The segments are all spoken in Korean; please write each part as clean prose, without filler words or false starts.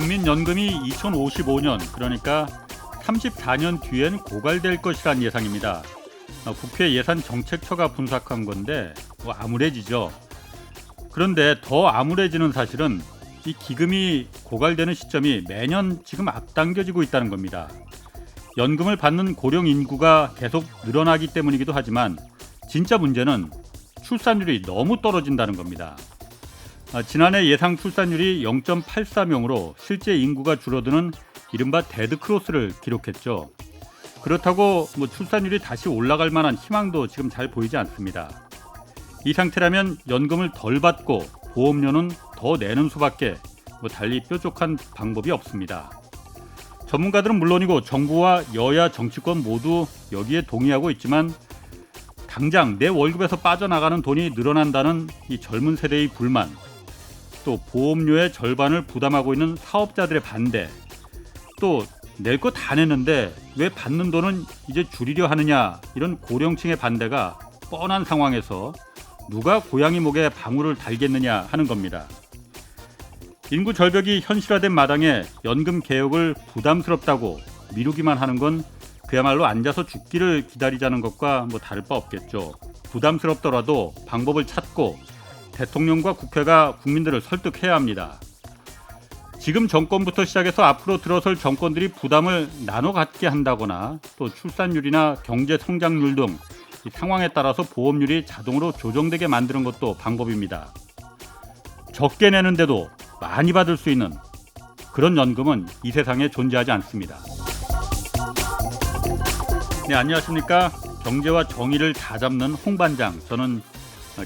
국민연금이 2055년 그러니까 34년 뒤엔 고갈될 것이란 예상입니다. 국회 예산정책처가 분석한 건데 암울해지죠. 그런데 더 암울해지는 사실은 이 기금이 고갈되는 시점이 매년 지금 앞당겨지고 있다는 겁니다. 연금을 받는 고령 인구가 계속 늘어나기 때문이기도 하지만 진짜 문제는 출산율이 너무 떨어진다는 겁니다. 지난해 예상 출산율이 0.83명으로 실제 인구가 줄어드는 이른바 데드크로스를 기록했죠. 그렇다고 출산율이 다시 올라갈 만한 희망도 지금 잘 보이지 않습니다. 이 상태라면 연금을 덜 받고 보험료는 더 내는 수밖에 달리 뾰족한 방법이 없습니다. 전문가들은 물론이고 정부와 여야 정치권 모두 여기에 동의하고 있지만 당장 내 월급에서 빠져나가는 돈이 늘어난다는 이 젊은 세대의 불만, 또 보험료의 절반을 부담하고 있는 사업자들의 반대, 또 낼 거 다 냈는데 왜 받는 돈은 이제 줄이려 하느냐, 이런 고령층의 반대가 뻔한 상황에서 누가 고양이 목에 방울을 달겠느냐 하는 겁니다. 인구 절벽이 현실화된 마당에 연금 개혁을 부담스럽다고 미루기만 하는 건 그야말로 앉아서 죽기를 기다리자는 것과 다를 바 없겠죠. 부담스럽더라도 방법을 찾고 대통령과 국회가 국민들을 설득해야 합니다. 지금 정권부터 시작해서 앞으로 들어설 정권들이 부담을 나눠 갖게 한다거나 또 출산율이나 경제 성장률 등 이 상황에 따라서 보험률이 자동으로 조정되게 만드는 것도 방법입니다. 적게 내는데도 많이 받을 수 있는 그런 연금은 이 세상에 존재하지 않습니다. 네, 안녕하십니까. 경제와 정의를 다 잡는 홍반장, 저는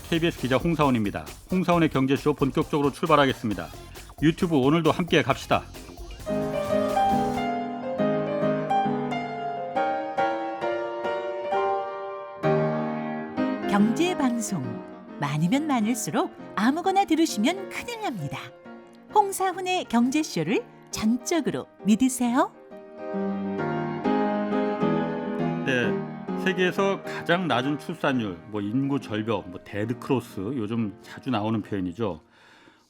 KBS 기자 홍사원입니다. 홍사원의 경제쇼 본격적으로 출발하겠습니다. 유튜브 오늘도 함께 갑시다. 경제방송 많으면 많을수록 아무거나 들으시면 큰일 납니다. 홍사훈의 경제쇼를 전적으로 믿으세요. 네, 세계에서 가장 낮은 출산율, 인구 절벽, 데드크로스, 요즘 자주 나오는 표현이죠.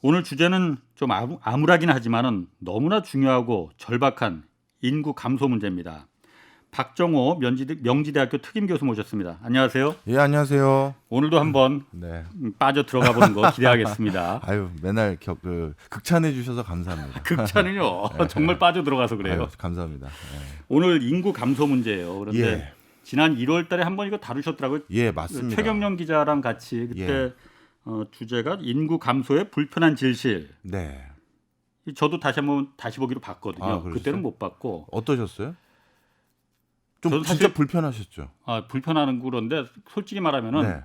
오늘 주제는 좀 암울하긴 하지만은 너무나 중요하고 절박한 인구 감소 문제입니다. 박정호 명지대학교 특임교수 모셨습니다. 안녕하세요. 예, 안녕하세요. 오늘도 한번 빠져 들어가 보는 거 기대하겠습니다. 아유, 맨날 극찬해 주셔서 감사합니다. 극찬은요. 정말 빠져 들어가서 그래요. 아유, 감사합니다. 오늘 인구 감소 문제예요. 그런데 지난 1월 달에 한번 이거 다루셨더라고요. 예, 맞습니다. 최경영 기자랑 같이 그때 주제가 인구 감소의 불편한 질실. 네. 저도 다시 보기로 봤거든요. 그때는 못 봤고. 어떠셨어요? 좀 진짜 불편하셨죠? 불편하는 그런데 솔직히 말하면은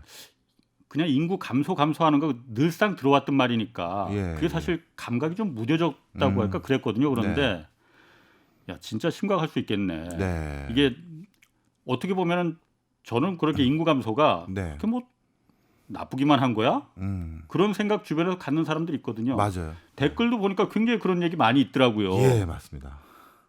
그냥 인구 감소하는 거 늘상 들어왔던 말이니까 그게 사실 감각이 좀 무뎌졌다고 할까 그랬거든요. 그런데 야, 진짜 심각할 수 있겠네. 이게 어떻게 보면은 저는 그렇게 인구 감소가 그렇게 나쁘기만 한 거야? 그런 생각 주변에서 갖는 사람들이 있거든요. 맞아요. 댓글도 보니까 굉장히 그런 얘기 많이 있더라고요. 예, 맞습니다.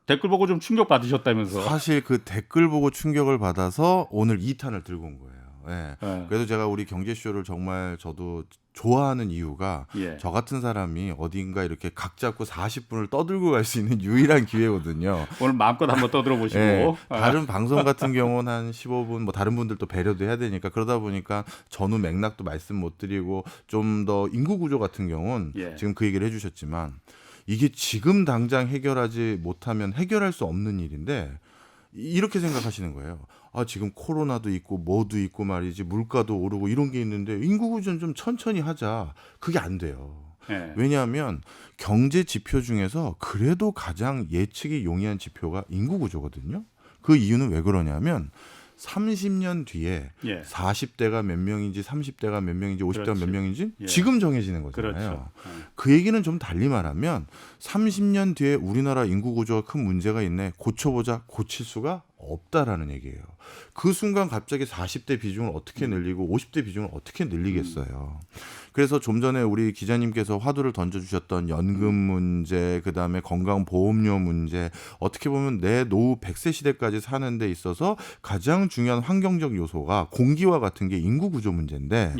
댓글 보고 좀 충격 받으셨다면서. 사실 그 댓글 보고 충격을 받아서 오늘 2탄을 들고 온 거예요. 그래서 제가 우리 경제쇼를 정말 저도 좋아하는 이유가 저 같은 사람이 어딘가 이렇게 각 잡고 40분을 떠들고 갈 수 있는 유일한 기회거든요. 오늘 마음껏 한번 떠들어 보시고. 다른 방송 같은 경우는 한 15분, 다른 분들도 배려도 해야 되니까 그러다 보니까 전후 맥락도 말씀 못 드리고 좀 더 인구 구조 같은 경우는 지금 그 얘기를 해주셨지만 이게 지금 당장 해결하지 못하면 해결할 수 없는 일인데 이렇게 생각하시는 거예요. 지금 코로나도 있고 뭐도 있고 말이지 물가도 오르고 이런 게 있는데 인구 구조는 좀 천천히 하자. 그게 안 돼요. 왜냐하면 경제 지표 중에서 그래도 가장 예측이 용이한 지표가 인구 구조거든요. 그 이유는 왜 그러냐면 30년 뒤에 40대가 몇 명인지 30대가 몇 명인지 50대가 몇 명인지 지금 정해지는 거잖아요. 그 얘기는 좀 달리 말하면 30년 뒤에 우리나라 인구 구조가 큰 문제가 있네. 고쳐보자. 고칠 수가 없다라는 얘기예요. 그 순간 갑자기 40대 비중을 어떻게 늘리고 50대 비중을 어떻게 늘리겠어요. 그래서 좀 전에 우리 기자님께서 화두를 던져주셨던 연금 문제, 그다음에 건강보험료 문제, 어떻게 보면 내 노후 100세 시대까지 사는 데 있어서 가장 중요한 환경적 요소가 공기와 같은 게 인구 구조 문제인데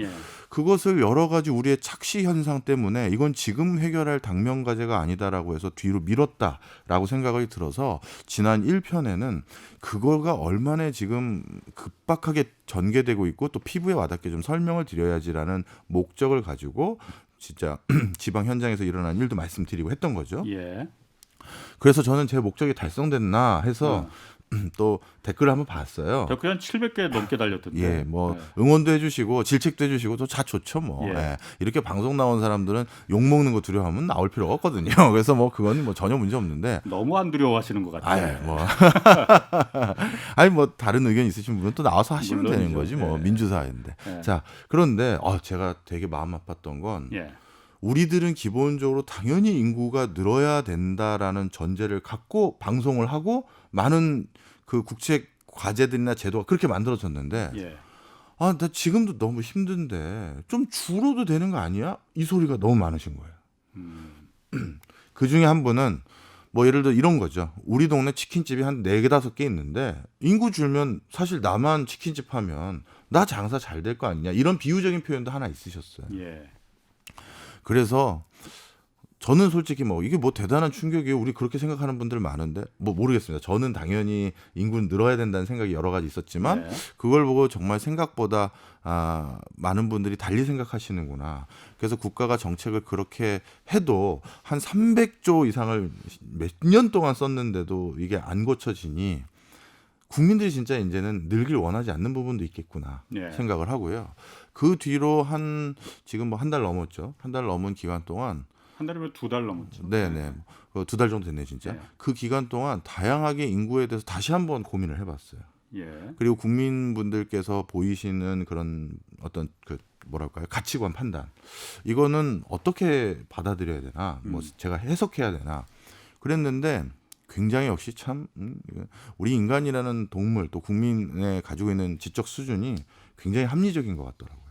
그것을 여러 가지 우리의 착시 현상 때문에 이건 지금 해결할 당면 과제가 아니다라고 해서 뒤로 미뤘다라고 생각이 들어서 지난 1편에는 그거가 얼마나 지금 급박하게 전개되고 있고 또 피부에 와닿게 좀 설명을 드려야지라는 목적을 가지고 진짜 지방 현장에서 일어난 일도 말씀드리고 했던 거죠. 예. 그래서 저는 제 목적이 달성됐나 해서 또 댓글을 한번 봤어요. 댓글 한 700개 넘게 달렸던데. 예, 뭐 응원도 해주시고 질책도 해주시고 또 다 좋죠, 뭐. 예. 예. 이렇게 방송 나온 사람들은 욕 먹는 거 두려워하면 나올 필요가 없거든요. 그래서 뭐 그건 뭐 전혀 문제 없는데. 너무 안 두려워하시는 것 같아요. 아니 뭐, 아니 뭐 다른 의견 있으신 분은 또 나와서 하시면 물론이죠. 되는 거지 뭐 예. 민주사회인데. 예. 자, 그런데 제가 되게 마음 아팠던 건. 예. 우리들은 기본적으로 당연히 인구가 늘어야 된다라는 전제를 갖고 방송을 하고 많은 그 국책 과제들이나 제도가 그렇게 만들어졌는데 예. 나 지금도 너무 힘든데 좀 줄어도 되는 거 아니야? 이 소리가 너무 많으신 거예요. 그 중에 한 분은 뭐 예를 들어 이런 거죠. 우리 동네 치킨집이 한 4개 5개 있는데 인구 줄면 사실 나만 치킨집 하면 나 장사 잘 될 거 아니냐 이런 비유적인 표현도 하나 있으셨어요. 예. 그래서 저는 솔직히 뭐 이게 뭐 대단한 충격이에요. 우리 그렇게 생각하는 분들 많은데 뭐 모르겠습니다. 저는 당연히 인구는 늘어야 된다는 생각이 여러 가지 있었지만 네. 그걸 보고 정말 생각보다 많은 분들이 달리 생각하시는구나. 그래서 국가가 정책을 그렇게 해도 한 300조 이상을 몇 년 동안 썼는데도 이게 안 고쳐지니 국민들이 진짜 이제는 늘길 원하지 않는 부분도 있겠구나 네. 생각을 하고요. 그 뒤로 지금 뭐 한 달 넘었죠. 한 달 넘은 기간 동안 한 달이면 2달 넘었죠. 네네. 2달 정도 됐네 진짜. 네. 그 기간 동안 다양하게 인구에 대해서 다시 한번 고민을 해봤어요. 예. 그리고 국민분들께서 보이시는 그런 어떤 그 뭐랄까요 가치관 판단 이거는 어떻게 받아들여야 되나 뭐 제가 해석해야 되나 그랬는데 굉장히 역시 참 우리 인간이라는 동물 또 국민의 가지고 있는 지적 수준이 굉장히 합리적인 것 같더라고요.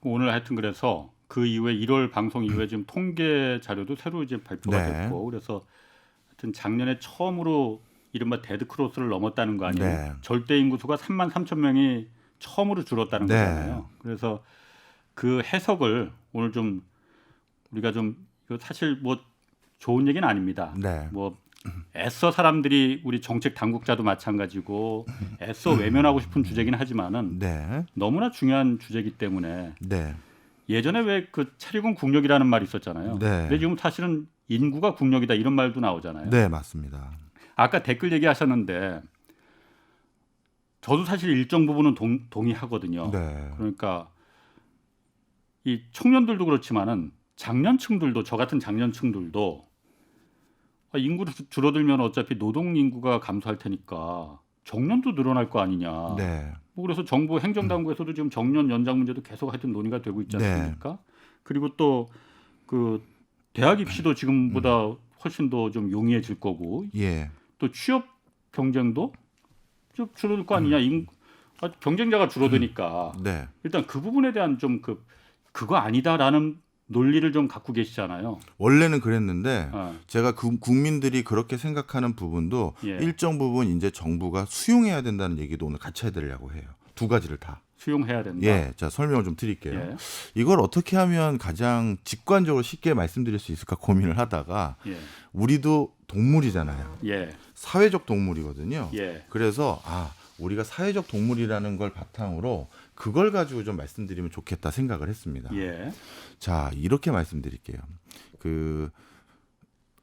오늘 하여튼 그래서 그 이후에 1월 방송 이후에 지금 통계 자료도 새로 이제 발표가 네. 됐고 그래서 하여튼 작년에 처음으로 이른바 데드크로스를 넘었다는 거 아니에요. 네. 절대 인구수가 3만 3천 명이 처음으로 줄었다는 네. 거잖아요. 그래서 그 해석을 오늘 좀 우리가 좀 이거 사실 뭐 좋은 얘기는 아닙니다. 네. 뭐 애써 사람들이 우리 정책 당국자도 마찬가지고 애써 외면하고 싶은 주제긴 하지만은 네. 너무나 중요한 주제이기 때문에 네. 예전에 왜 그 차리군 국력이라는 말이 있었잖아요. 네. 근데 지금 사실은 인구가 국력이다 이런 말도 나오잖아요. 네, 맞습니다. 아까 댓글 얘기하셨는데 저도 사실 일정 부분은 동의하거든요. 네. 그러니까 이 청년들도 그렇지만은 장년층들도 저 같은 장년층들도 인구가 줄어들면 어차피 노동 인구가 감소할 테니까 정년도 늘어날 거 아니냐. 네. 뭐 그래서 정부 행정당국에서도 지금 정년 연장 문제도 계속 하여튼 논의가 되고 있지 않습니까? 그리고 또 그 대학 입시도 지금보다 훨씬 더 좀 용이해질 거고 예. 또 취업 경쟁도 좀 줄어들 거 아니냐. 경쟁자가 줄어드니까 네. 일단 그 부분에 대한 좀 그거 아니다라는 논리를 좀 갖고 계시잖아요. 원래는 그랬는데 어. 제가 국민들이 그렇게 생각하는 부분도 예. 일정 부분 이제 정부가 수용해야 된다는 얘기도 오늘 같이 해드리려고 해요. 두 가지를 다. 수용해야 된다. 예, 자 설명을 좀 드릴게요. 예. 이걸 어떻게 하면 가장 직관적으로 쉽게 말씀드릴 수 있을까 고민을 하다가 예. 우리도 동물이잖아요. 예. 사회적 동물이거든요. 예. 그래서 우리가 사회적 동물이라는 걸 바탕으로 그걸 가지고 좀 말씀드리면 좋겠다 생각을 했습니다. 예. 자, 이렇게 말씀드릴게요. 그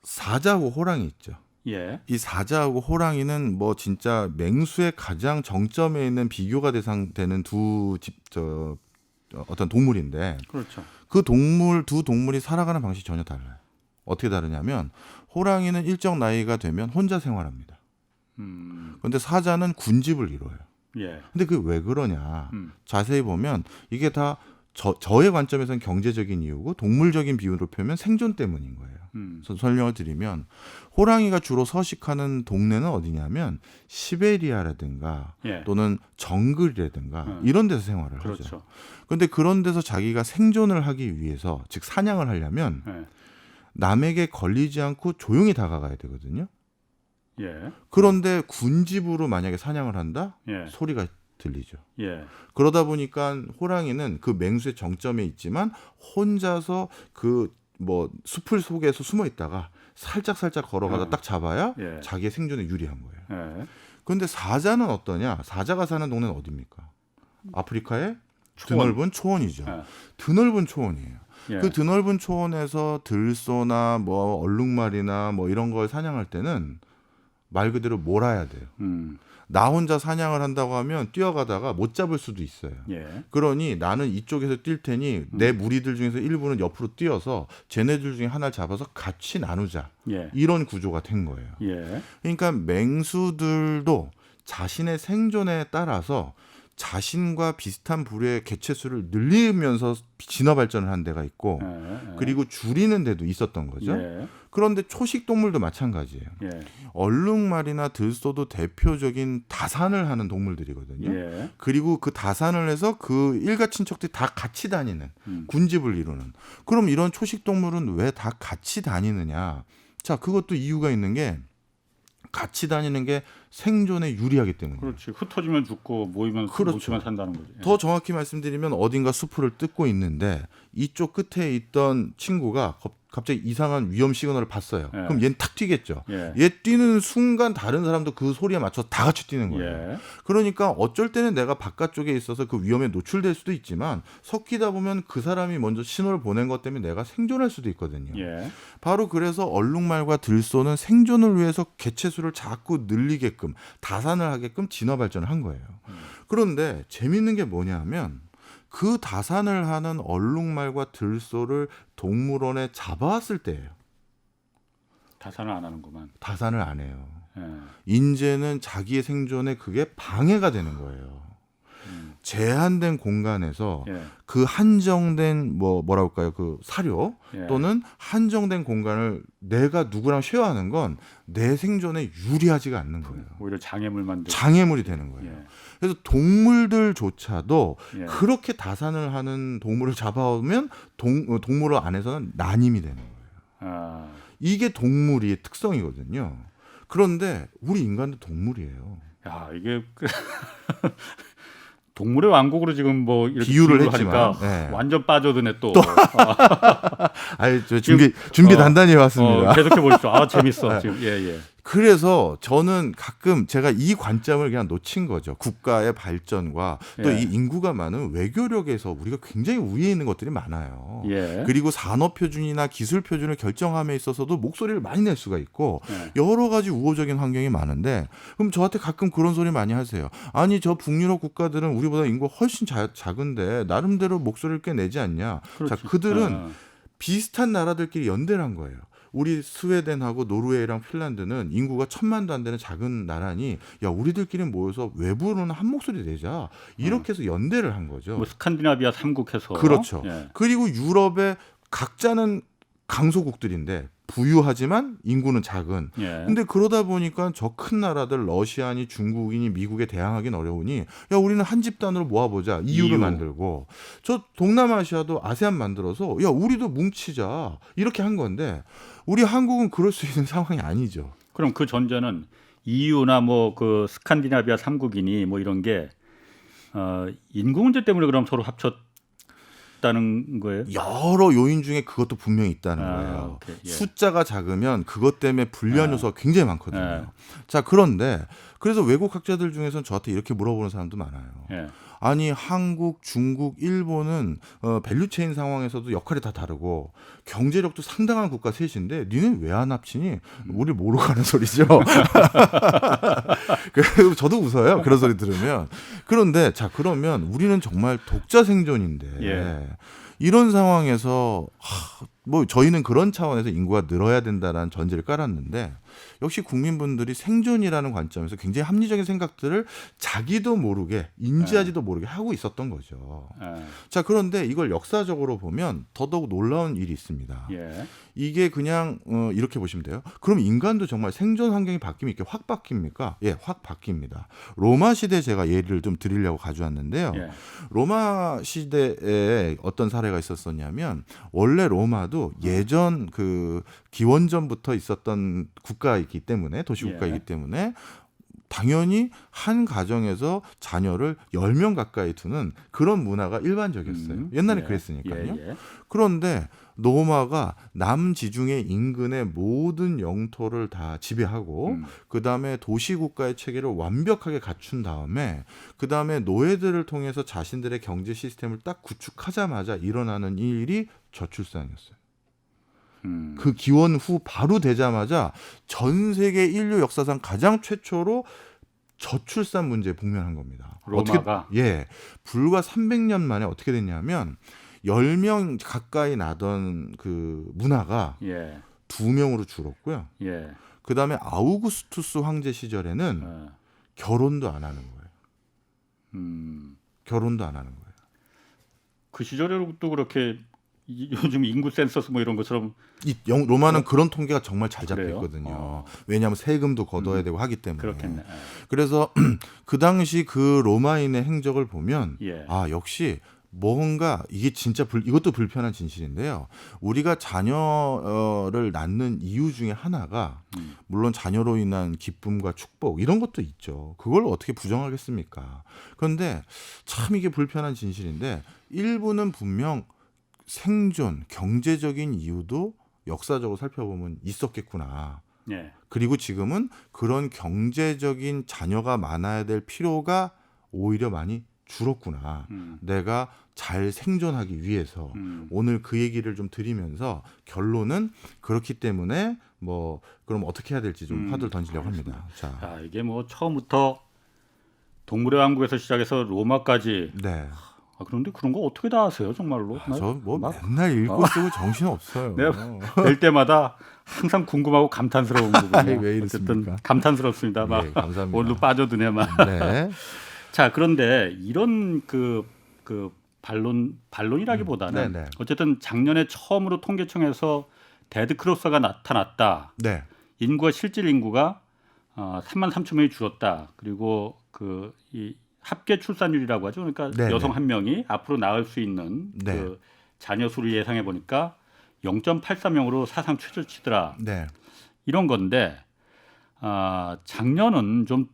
사자하고 호랑이 있죠. 예. 이 사자하고 호랑이는 뭐 진짜 맹수의 가장 정점에 있는 비교가 대상되는 어떤 동물인데 그렇죠. 그 두 동물이 살아가는 방식이 전혀 달라요. 어떻게 다르냐면 호랑이는 일정 나이가 되면 혼자 생활합니다. 그런데 사자는 군집을 이뤄요. 예. 근데 그게 왜 그러냐? 자세히 보면 이게 다 저의 관점에서는 경제적인 이유고 동물적인 비유로 표면 생존 때문인 거예요. 설명을 드리면 호랑이가 주로 서식하는 동네는 어디냐면 시베리아라든가 예. 또는 정글이라든가 이런 데서 생활을 그렇죠. 하죠. 그런데 그런 데서 자기가 생존을 하기 위해서 즉 사냥을 하려면 예. 남에게 걸리지 않고 조용히 다가가야 되거든요. 예. 그런데 군집으로 만약에 사냥을 한다? 예. 소리가 들리죠. 예. 그러다 보니까 호랑이는 그 맹수의 정점에 있지만 혼자서 그 뭐 숲을 속에서 숨어 있다가 살짝 걸어가다 딱 잡아야 예. 자기의 생존에 유리한 거예요. 예. 그런데 사자는 어떠냐? 사자가 사는 동네는 어디입니까? 아프리카의 초원. 드넓은 초원이죠. 예. 드넓은 초원이에요. 예. 그 드넓은 초원에서 들소나 뭐 얼룩말이나 뭐 이런 걸 사냥할 때는 말 그대로 몰아야 돼요. 나 혼자 사냥을 한다고 하면 뛰어가다가 못 잡을 수도 있어요. 예. 그러니 나는 이쪽에서 뛸 테니 내 무리들 중에서 일부는 옆으로 뛰어서 쟤네들 중에 하나를 잡아서 같이 나누자. 예. 이런 구조가 된 거예요. 예. 그러니까 맹수들도 자신의 생존에 따라서 자신과 비슷한 부류의 개체수를 늘리면서 진화 발전을 한 데가 있고 예. 그리고 줄이는 데도 있었던 거죠. 예. 그런데 초식 동물도 마찬가지예요. 예. 얼룩말이나 들소도 대표적인 다산을 하는 동물들이거든요. 예. 그리고 그 다산을 해서 그 일가 친척들이 다 같이 다니는 군집을 이루는. 그럼 이런 초식 동물은 왜 다 같이 다니느냐? 자, 그것도 이유가 있는 게 같이 다니는 게 생존에 유리하기 때문이에요. 그렇지. 흩어지면 죽고 모이면 그렇죠. 뭉치면 산다는 거지. 예. 더 정확히 말씀드리면 어딘가 숲을 뜯고 있는데 이쪽 끝에 있던 친구가 갑자기 이상한 위험 시그널을 봤어요. 예. 그럼 얘는 탁 뛰겠죠. 예. 얘 뛰는 순간 다른 사람도 그 소리에 맞춰서 다 같이 뛰는 거예요. 예. 그러니까 어쩔 때는 내가 바깥쪽에 있어서 그 위험에 노출될 수도 있지만 섞이다 보면 그 사람이 먼저 신호를 보낸 것 때문에 내가 생존할 수도 있거든요. 예. 바로 그래서 얼룩말과 들소는 생존을 위해서 개체수를 자꾸 늘리게끔 다산을 하게끔 진화 발전을 한 거예요. 그런데 재밌는 게 뭐냐면 그 다산을 하는 얼룩말과 들소를 동물원에 잡아왔을 때예요. 다산을 안 하는구만. 다산을 안 해요. 예. 이제는 자기의 생존에 그게 방해가 되는 거예요. 제한된 공간에서 예. 그 한정된 뭐라고 할까요? 그 사료 예. 또는 한정된 공간을 내가 누구랑 쉐어하는 건 내 생존에 유리하지가 않는 거예요. 오히려 장애물 만들고. 장애물이 되는 거예요. 예. 그래서 동물들조차도 예. 그렇게 다산을 하는 동물을 잡아오면 동물원 안에서는 난임이 되는 거예요. 아. 이게 동물의 특성이거든요. 그런데 우리 인간도 동물이에요. 야, 이게 동물의 왕국으로 지금 뭐 이렇게 비유를 비유를 했지만, 하니까 네. 완전 빠져드네 또. 아이, 저 준비 단단히 해왔습니다. 계속해 보십시오. 아, 재밌어. 지금 예. 그래서 저는 가끔 제가 이 관점을 그냥 놓친 거죠. 국가의 발전과 또 예. 이 인구가 많은 외교력에서 우리가 굉장히 우위에 있는 것들이 많아요. 예. 그리고 산업 표준이나 기술 표준을 결정함에 있어서도 목소리를 많이 낼 수가 있고 예. 여러 가지 우호적인 환경이 많은데 그럼 저한테 가끔 그런 소리 많이 하세요. 아니 저 북유럽 국가들은 우리보다 인구가 훨씬 작은데 나름대로 목소리를 꽤 내지 않냐. 그렇지. 자, 그들은 비슷한 나라들끼리 연대를 한 거예요. 우리 스웨덴하고 노르웨이랑 핀란드는 인구가 1000만도 안 되는 작은 나라니 야 우리들끼리 모여서 외부로는 한 목소리 내자 이렇게 해서 연대를 한 거죠. 뭐 스칸디나비아 3국해서 그렇죠. 예. 그리고 유럽의 각자는 강소국들인데 부유하지만 인구는 작은. 예. 근데 그러다 보니까 저 큰 나라들 러시아니 중국이니 미국에 대항하기는 어려우니 야 우리는 한 집단으로 모아보자 EU를 만들고 저 동남아시아도 아세안 만들어서 야 우리도 뭉치자 이렇게 한 건데 우리 한국은 그럴 수 있는 상황이 아니죠. 그럼 그 전제는 EU나 뭐 그 스칸디나비아 3국이니 뭐 이런 게 인구 문제 때문에 그럼 서로 합쳤다는 거예요? 여러 요인 중에 그것도 분명히 있다는 거예요. 오케이. 예. 숫자가 작으면 그것 때문에 불리한 요소가 굉장히 많거든요. 예. 자, 그런데 그래서 외국 학자들 중에서는 저한테 이렇게 물어보는 사람도 많아요. 예. 아니 한국, 중국, 일본은 밸류체인 상황에서도 역할이 다 다르고 경제력도 상당한 국가 셋인데 니는 왜 안 합치니? 우리 모르고 하는 소리죠. 그래서 저도 웃어요. 그런 소리 들으면. 그런데 자 그러면 우리는 정말 독자 생존인데 예. 이런 상황에서 뭐 저희는 그런 차원에서 인구가 늘어야 된다라는 전제를 깔았는데 역시 국민분들이 생존이라는 관점에서 굉장히 합리적인 생각들을 자기도 모르게 인지하지도 모르게 하고 있었던 거죠. 예. 자 그런데 이걸 역사적으로 보면 더더욱 놀라운 일이 있습니다. 예. 이게 그냥 이렇게 보시면 돼요. 그럼 인간도 정말 생존 환경이 바뀌면 이렇게 확 바뀝니까? 예, 확 바뀝니다. 로마 시대 제가 예를 좀 드리려고 가져왔는데요. 예. 로마 시대에 어떤 사례가 있었었냐면 원래 로마도 예전 그 그 기원전부터 있었던 국가이기 때문에 도시 국가이기 때문에 당연히 한 가정에서 자녀를 10명 가까이 두는 그런 문화가 일반적이었어요. 옛날에 예. 그랬으니까요. 예. 그런데 로마가 남지중해 인근의 모든 영토를 다 지배하고 그다음에 도시국가의 체계를 완벽하게 갖춘 다음에 그다음에 노예들을 통해서 자신들의 경제 시스템을 딱 구축하자마자 일어나는 일이 저출산이었어요. 그 기원 후 바로 되자마자 전 세계 인류 역사상 가장 최초로 저출산 문제에 직면한 겁니다. 로마가? 불과 300년 만에 어떻게 됐냐면 10명 가까이 나던 그 문화가 예. 2명으로 줄었고요. 예. 그다음에 아우구스투스 황제 시절에는 결혼도 안 하는 거예요. 결혼도 안 하는 거예요. 그 시절에도 그렇게 요즘 인구 센서스 뭐 이런 것처럼 로마는 그런 통계가 정말 잘 잡혀 그래요? 있거든요. 왜냐하면 세금도 걷어야 되고 하기 때문에. 그렇겠네. 그래서 그 당시 그 로마인의 행적을 보면 예. 역시 뭔가 이게 진짜 이것도 불편한 진실인데요. 우리가 자녀를 낳는 이유 중에 하나가 물론 자녀로 인한 기쁨과 축복 이런 것도 있죠. 그걸 어떻게 부정하겠습니까? 그런데 참 이게 불편한 진실인데 일부는 분명 생존, 경제적인 이유도 역사적으로 살펴보면 있었겠구나. 예. 그리고 지금은 그런 경제적인 자녀가 많아야 될 필요가 오히려 많이 줄었구나. 내가 잘 생존하기 위해서 오늘 그 얘기를 좀 드리면서 결론은 그렇기 때문에 뭐 그럼 어떻게 해야 될지 좀 화두를 던지려고 합니다. 자, 이게 뭐 처음부터 동물의 왕국에서 시작해서 로마까지. 네. 그런데 그런 거 어떻게 다 아세요, 정말로? 저 뭐 맨날 읽고 쓰고 정신 없어요. 뵐 때마다 항상 궁금하고 감탄스러운 부분이에요. 왜 이렇습니까? 어쨌든 감탄스럽습니다. 막 감사합니다. 오늘도 빠져드네 막. 네. 자, 그런데 이런 그 반론이라기보다는 네네. 어쨌든 작년에 처음으로 통계청에서 데드크로스가 나타났다. 네. 인구가 실질 인구가 3만 3천 명이 줄었다. 그리고 이 합계 출산율이라고 하죠. 그러니까 네네. 여성 한 명이 앞으로 낳을 수 있는 네. 그 자녀 수를 예상해 보니까 0.83명으로 사상 최저치더라. 네. 이런 건데 작년은 좀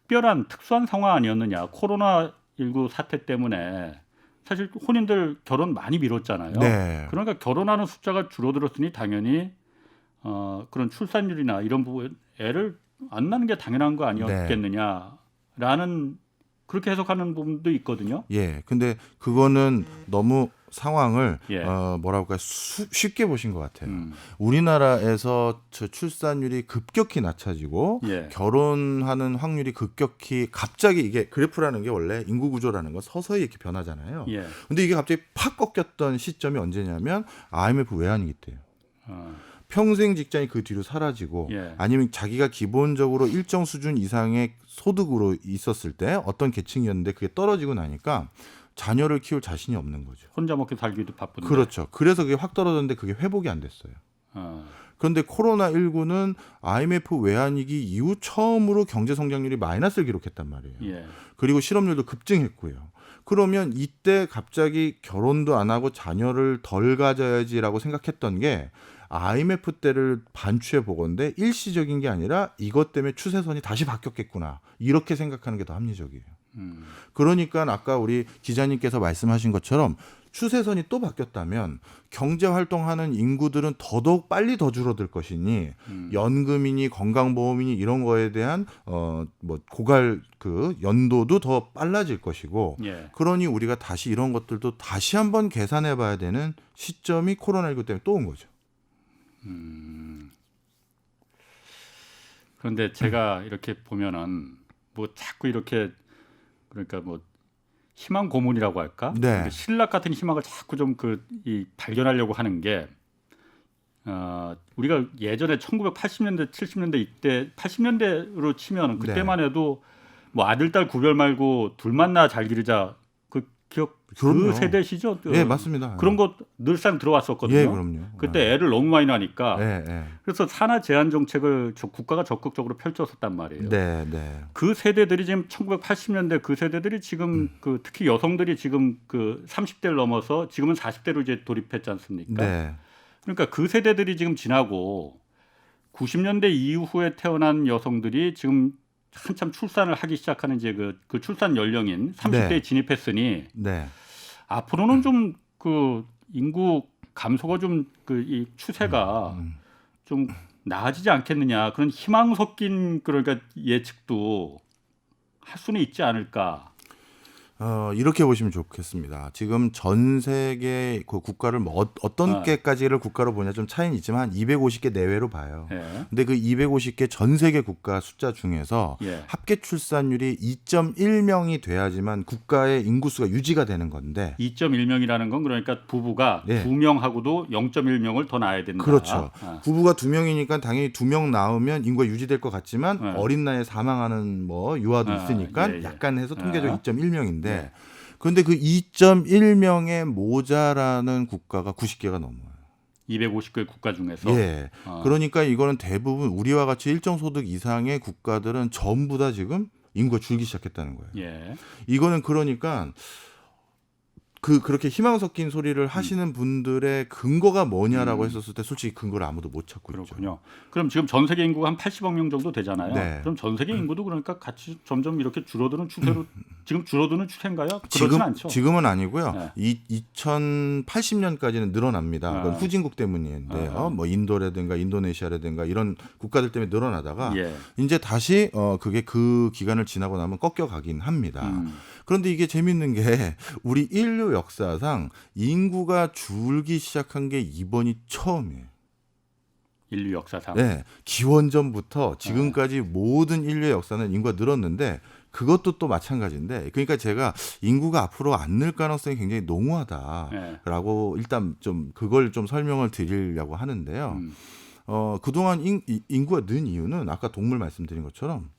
특수한 상황 아니었느냐. 코로나19 사태 때문에 사실 혼인들 결혼 많이 미뤘잖아요. 네. 그러니까 결혼하는 숫자가 줄어들었으니 당연히 그런 출산율이나 이런 부분 애를 안 낳는 게 당연한 거 아니었겠느냐라는 그렇게 해석하는 부분도 있거든요. 예. 근데 그거는 너무 상황을 예. 뭐랄까 쉽게 보신 것 같아요. 우리나라에서 저 출산율이 급격히 낮아지고 예. 결혼하는 확률이 급격히 갑자기 이게 그래프라는 게 원래 인구 구조라는 건 서서히 이렇게 변하잖아요. 예. 근데 이게 갑자기 팍 꺾였던 시점이 언제냐면 IMF 외환위기 때예요. 평생 직장이 그 뒤로 사라지고 예. 아니면 자기가 기본적으로 일정 수준 이상의 소득으로 있었을 때 어떤 계층이었는데 그게 떨어지고 나니까 자녀를 키울 자신이 없는 거죠. 혼자 먹고 살기도 바쁜데. 그렇죠. 그래서 그게 확 떨어졌는데 그게 회복이 안 됐어요. 그런데 코로나19는 IMF 외환위기 이후 처음으로 경제 성장률이 마이너스를 기록했단 말이에요. 예. 그리고 실업률도 급증했고요. 그러면 이때 갑자기 결혼도 안 하고 자녀를 덜 가져야지라고 생각했던 게 IMF 때를 반추해 보건데 일시적인 게 아니라 이것 때문에 추세선이 다시 바뀌었겠구나. 이렇게 생각하는 게 더 합리적이에요. 그러니까 아까 우리 기자님께서 말씀하신 것처럼 추세선이 또 바뀌었다면 경제 활동하는 인구들은 더더욱 빨리 더 줄어들 것이니 연금이니 건강보험이니 이런 거에 대한 뭐 고갈 그 연도도 더 빨라질 것이고 예. 그러니 우리가 다시 이런 것들도 다시 한번 계산해 봐야 되는 시점이 코로나19 때문에 또 온 거죠. 그런데 제가 이렇게 보면은 뭐 자꾸 이렇게 그러니까 뭐 희망 고문이라고 할까? 네. 신락 같은 희망을 자꾸 좀 발견하려고 하는 게 우리가 예전에 1980년대, 70년대 이때 80년대로 치면 그때만 해도 뭐 아들 딸 구별 말고 둘만 낳아 잘 기르자 그럼요. 그 세대시죠? 네, 맞습니다. 그런 거 늘상 들어왔었거든요. 예, 그럼요. 그때 애를 너무 많이 낳으니까 네. 그래서 산하 제한 정책을 국가가 적극적으로 펼쳤었단 말이에요. 네, 네. 그 세대들이 지금 1980년대 그 세대들이 지금 특히 여성들이 지금 30대를 넘어서 지금은 40대로 이제 돌입했지 않습니까? 네. 그러니까 그 세대들이 지금 지나고 90년대 이후에 태어난 여성들이 지금 한참 출산을 하기 시작하는 이제 그 출산 연령인 30대에 네. 진입했으니 네. 앞으로는 좀 그 인구 감소가 좀 그 이 추세가 좀 나아지지 않겠느냐 그런 희망 섞인 그러니까 예측도 할 수는 있지 않을까. 이렇게 보시면 좋겠습니다. 지금 전 세계 그 국가를 뭐 어떤 개까지를 국가로 보냐 좀 차이는 있지만 한 250개 내외로 봐요. 예. 근데 그 250개 전 세계 국가 숫자 중에서 예. 합계 출산율이 2.1명이 돼야지만 국가의 인구수가 유지가 되는 건데 2.1명이라는 건 그러니까 부부가 네. 2명하고도 0.1명을 더 낳아야 된다. 그렇죠. 아. 부부가 2명이니까 당연히 2명 낳으면 인구가 유지될 것 같지만 네. 어린 나이에 사망하는 뭐 유아도 있으니까 예, 예. 약간 해서 통계적 2.1명인데 네. 그런데 그 2.1명에 모자라는 국가가 90개가 넘어요. 250개 국가 중에서. 예. 그러니까 이거는 대부분 우리와 같이 일정 소득 이상의 국가들은 전부 다 지금 인구가 줄기 시작했다는 거예요. 예. 이거는 그러니까 그렇게 희망 섞인 소리를 하시는 분들의 근거가 뭐냐라고 했었을 때 솔직히 근거를 아무도 못 찾고 있죠. 그렇군요. 그럼 지금 전 세계 인구가 한 80억 명 정도 되잖아요. 네. 그럼 전 세계 인구도 그러니까 같이 점점 이렇게 줄어드는 추세로 지금 줄어드는 추세인가요? 그렇진 않죠. 지금은 아니고요. 네. 2080년까지는 늘어납니다. 그건 후진국 때문인데요. 뭐 인도라든가 인도네시아라든가 이런 국가들 때문에 늘어나다가 예. 이제 다시 그게 그 기간을 지나고 나면 꺾여가긴 합니다. 그런데 이게 재밌는 게 우리 인류 역사상 인구가 줄기 시작한 게 이번이 처음이에요. 인류 역사상. 네, 기원전부터 지금까지 모든 인류의 역사는 인구가 늘었는데 그것도 또 마찬가지인데 그러니까 제가 인구가 앞으로 안 늘 가능성이 굉장히 농후하다라고 일단 좀 그걸 좀 설명을 드리려고 하는데요. 그동안 인구가 는 이유는 아까 동물 말씀드린 것처럼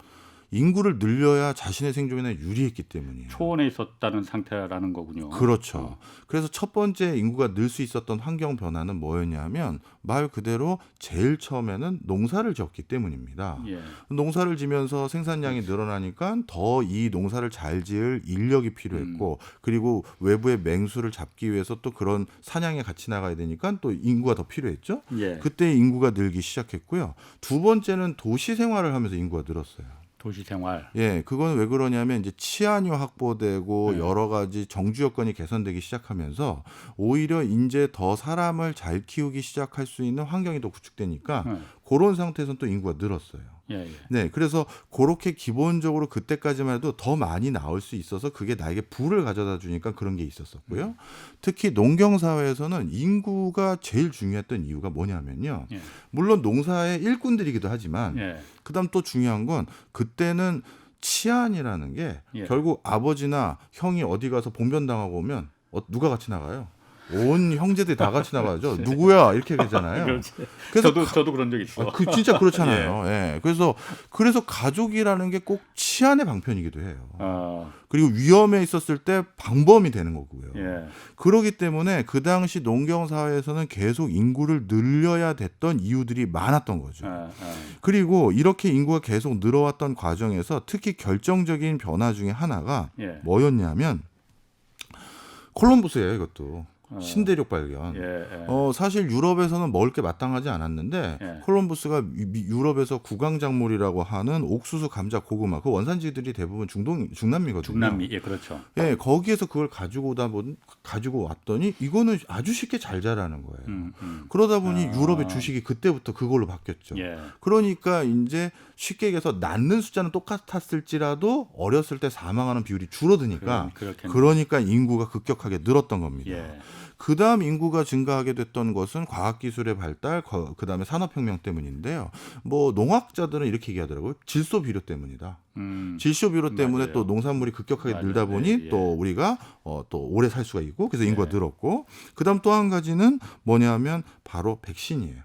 인구를 늘려야 자신의 생존에 유리했기 때문이에요. 초원에 있었다는 상태라는 거군요. 그렇죠. 그래서 첫 번째 인구가 늘 수 있었던 환경 변화는 뭐였냐면 말 그대로 제일 처음에는 농사를 지었기 때문입니다. 예. 농사를 지면서 생산량이 늘어나니까 더 이 농사를 잘 지을 인력이 필요했고 그리고 외부의 맹수를 잡기 위해서 또 그런 사냥에 같이 나가야 되니까 또 인구가 더 필요했죠. 예. 그때 인구가 늘기 시작했고요. 두 번째는 도시 생활을 하면서 인구가 늘었어요. 도시 생활. 예, 그건 왜 그러냐면 이제 치안이 확보되고 여러 가지 정주 여건이 개선되기 시작하면서 오히려 이제 더 사람을 잘 키우기 시작할 수 있는 환경이 더 구축되니까 그런 상태에서는 또 인구가 늘었어요. 예, 예. 네, 그래서 그렇게 기본적으로 그때까지만 해도 더 많이 나올 수 있어서 그게 나에게 부를 가져다 주니까 그런 게 있었었고요. 특히 농경 사회에서는 인구가 제일 중요했던 이유가 뭐냐면요. 예. 물론 농사의 일꾼들이기도 하지만 예. 그다음 또 중요한 건 그때는 치안이라는 게 예. 결국 아버지나 형이 어디 가서 봉변당하고 오면 누가 같이 나가요? 온 형제들이 다 같이 나가죠. 누구야 이렇게 되잖아요. 그렇지. 그래서 저도 그런 적 있어. 진짜 그렇잖아요. 예. 그래서 가족이라는 게 꼭 치안의 방편이기도 해요. 그리고 위험에 있었을 때 방범이 되는 거고요. 예. 그렇기 때문에 그 당시 농경 사회에서는 계속 인구를 늘려야 됐던 이유들이 많았던 거죠. 그리고 이렇게 인구가 계속 늘어왔던 과정에서 특히 결정적인 변화 중에 하나가 예. 뭐였냐면 콜럼부스예요, 이것도. 신대륙 발견. 예. 사실 유럽에서는 먹을 게 마땅하지 않았는데 예. 콜럼부스가 유럽에서 구강작물이라고 하는 옥수수, 감자, 고구마 그 원산지들이 대부분 중남미거든요. 중남미, 예, 그렇죠. 예, 거기에서 그걸 가지고 왔더니 이거는 아주 쉽게 잘 자라는 거예요. 그러다 보니 유럽의 주식이 그때부터 그걸로 바뀌었죠. 예. 그러니까 이제 쉽게 얘기해서 낳는 숫자는 똑같았을지라도 어렸을 때 사망하는 비율이 줄어드니까 그러니까 인구가 급격하게 늘었던 겁니다. 예. 그다음 인구가 증가하게 됐던 것은 과학기술의 발달, 그다음에 산업혁명 때문인데요. 뭐 농학자들은 이렇게 얘기하더라고요. 질소 비료 때문이다. 질소 비료 때문에 맞아요. 또 농산물이 급격하게 맞아요. 늘다 보니 예. 또 우리가 또 오래 살 수가 있고 그래서 인구가 예. 늘었고 그다음 또 한 가지는 뭐냐면 바로 백신이에요.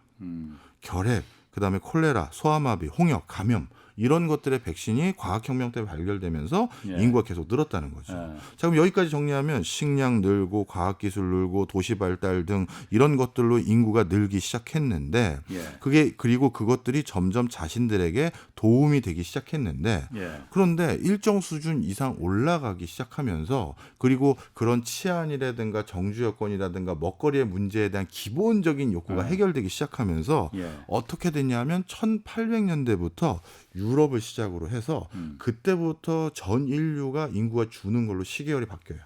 결핵, 그다음에 콜레라, 소아마비, 홍역, 감염 이런 것들의 백신이 과학혁명 때문에 발견되면서 예. 인구가 계속 늘었다는 거죠. 자, 그럼 여기까지 정리하면 식량 늘고 과학기술 늘고 도시 발달 등 이런 것들로 인구가 늘기 시작했는데 예. 그리고 그것들이 점점 자신들에게 도움이 되기 시작했는데 예. 그런데 일정 수준 이상 올라가기 시작하면서 그리고 그런 치안이라든가 정주 여건이라든가 먹거리의 문제에 대한 기본적인 욕구가 해결되기 시작하면서 예. 어떻게 됐냐면 1800년대부터 유럽을 시작으로 해서 그때부터 전 인류가 인구가 주는 걸로 시계열이 바뀌어요.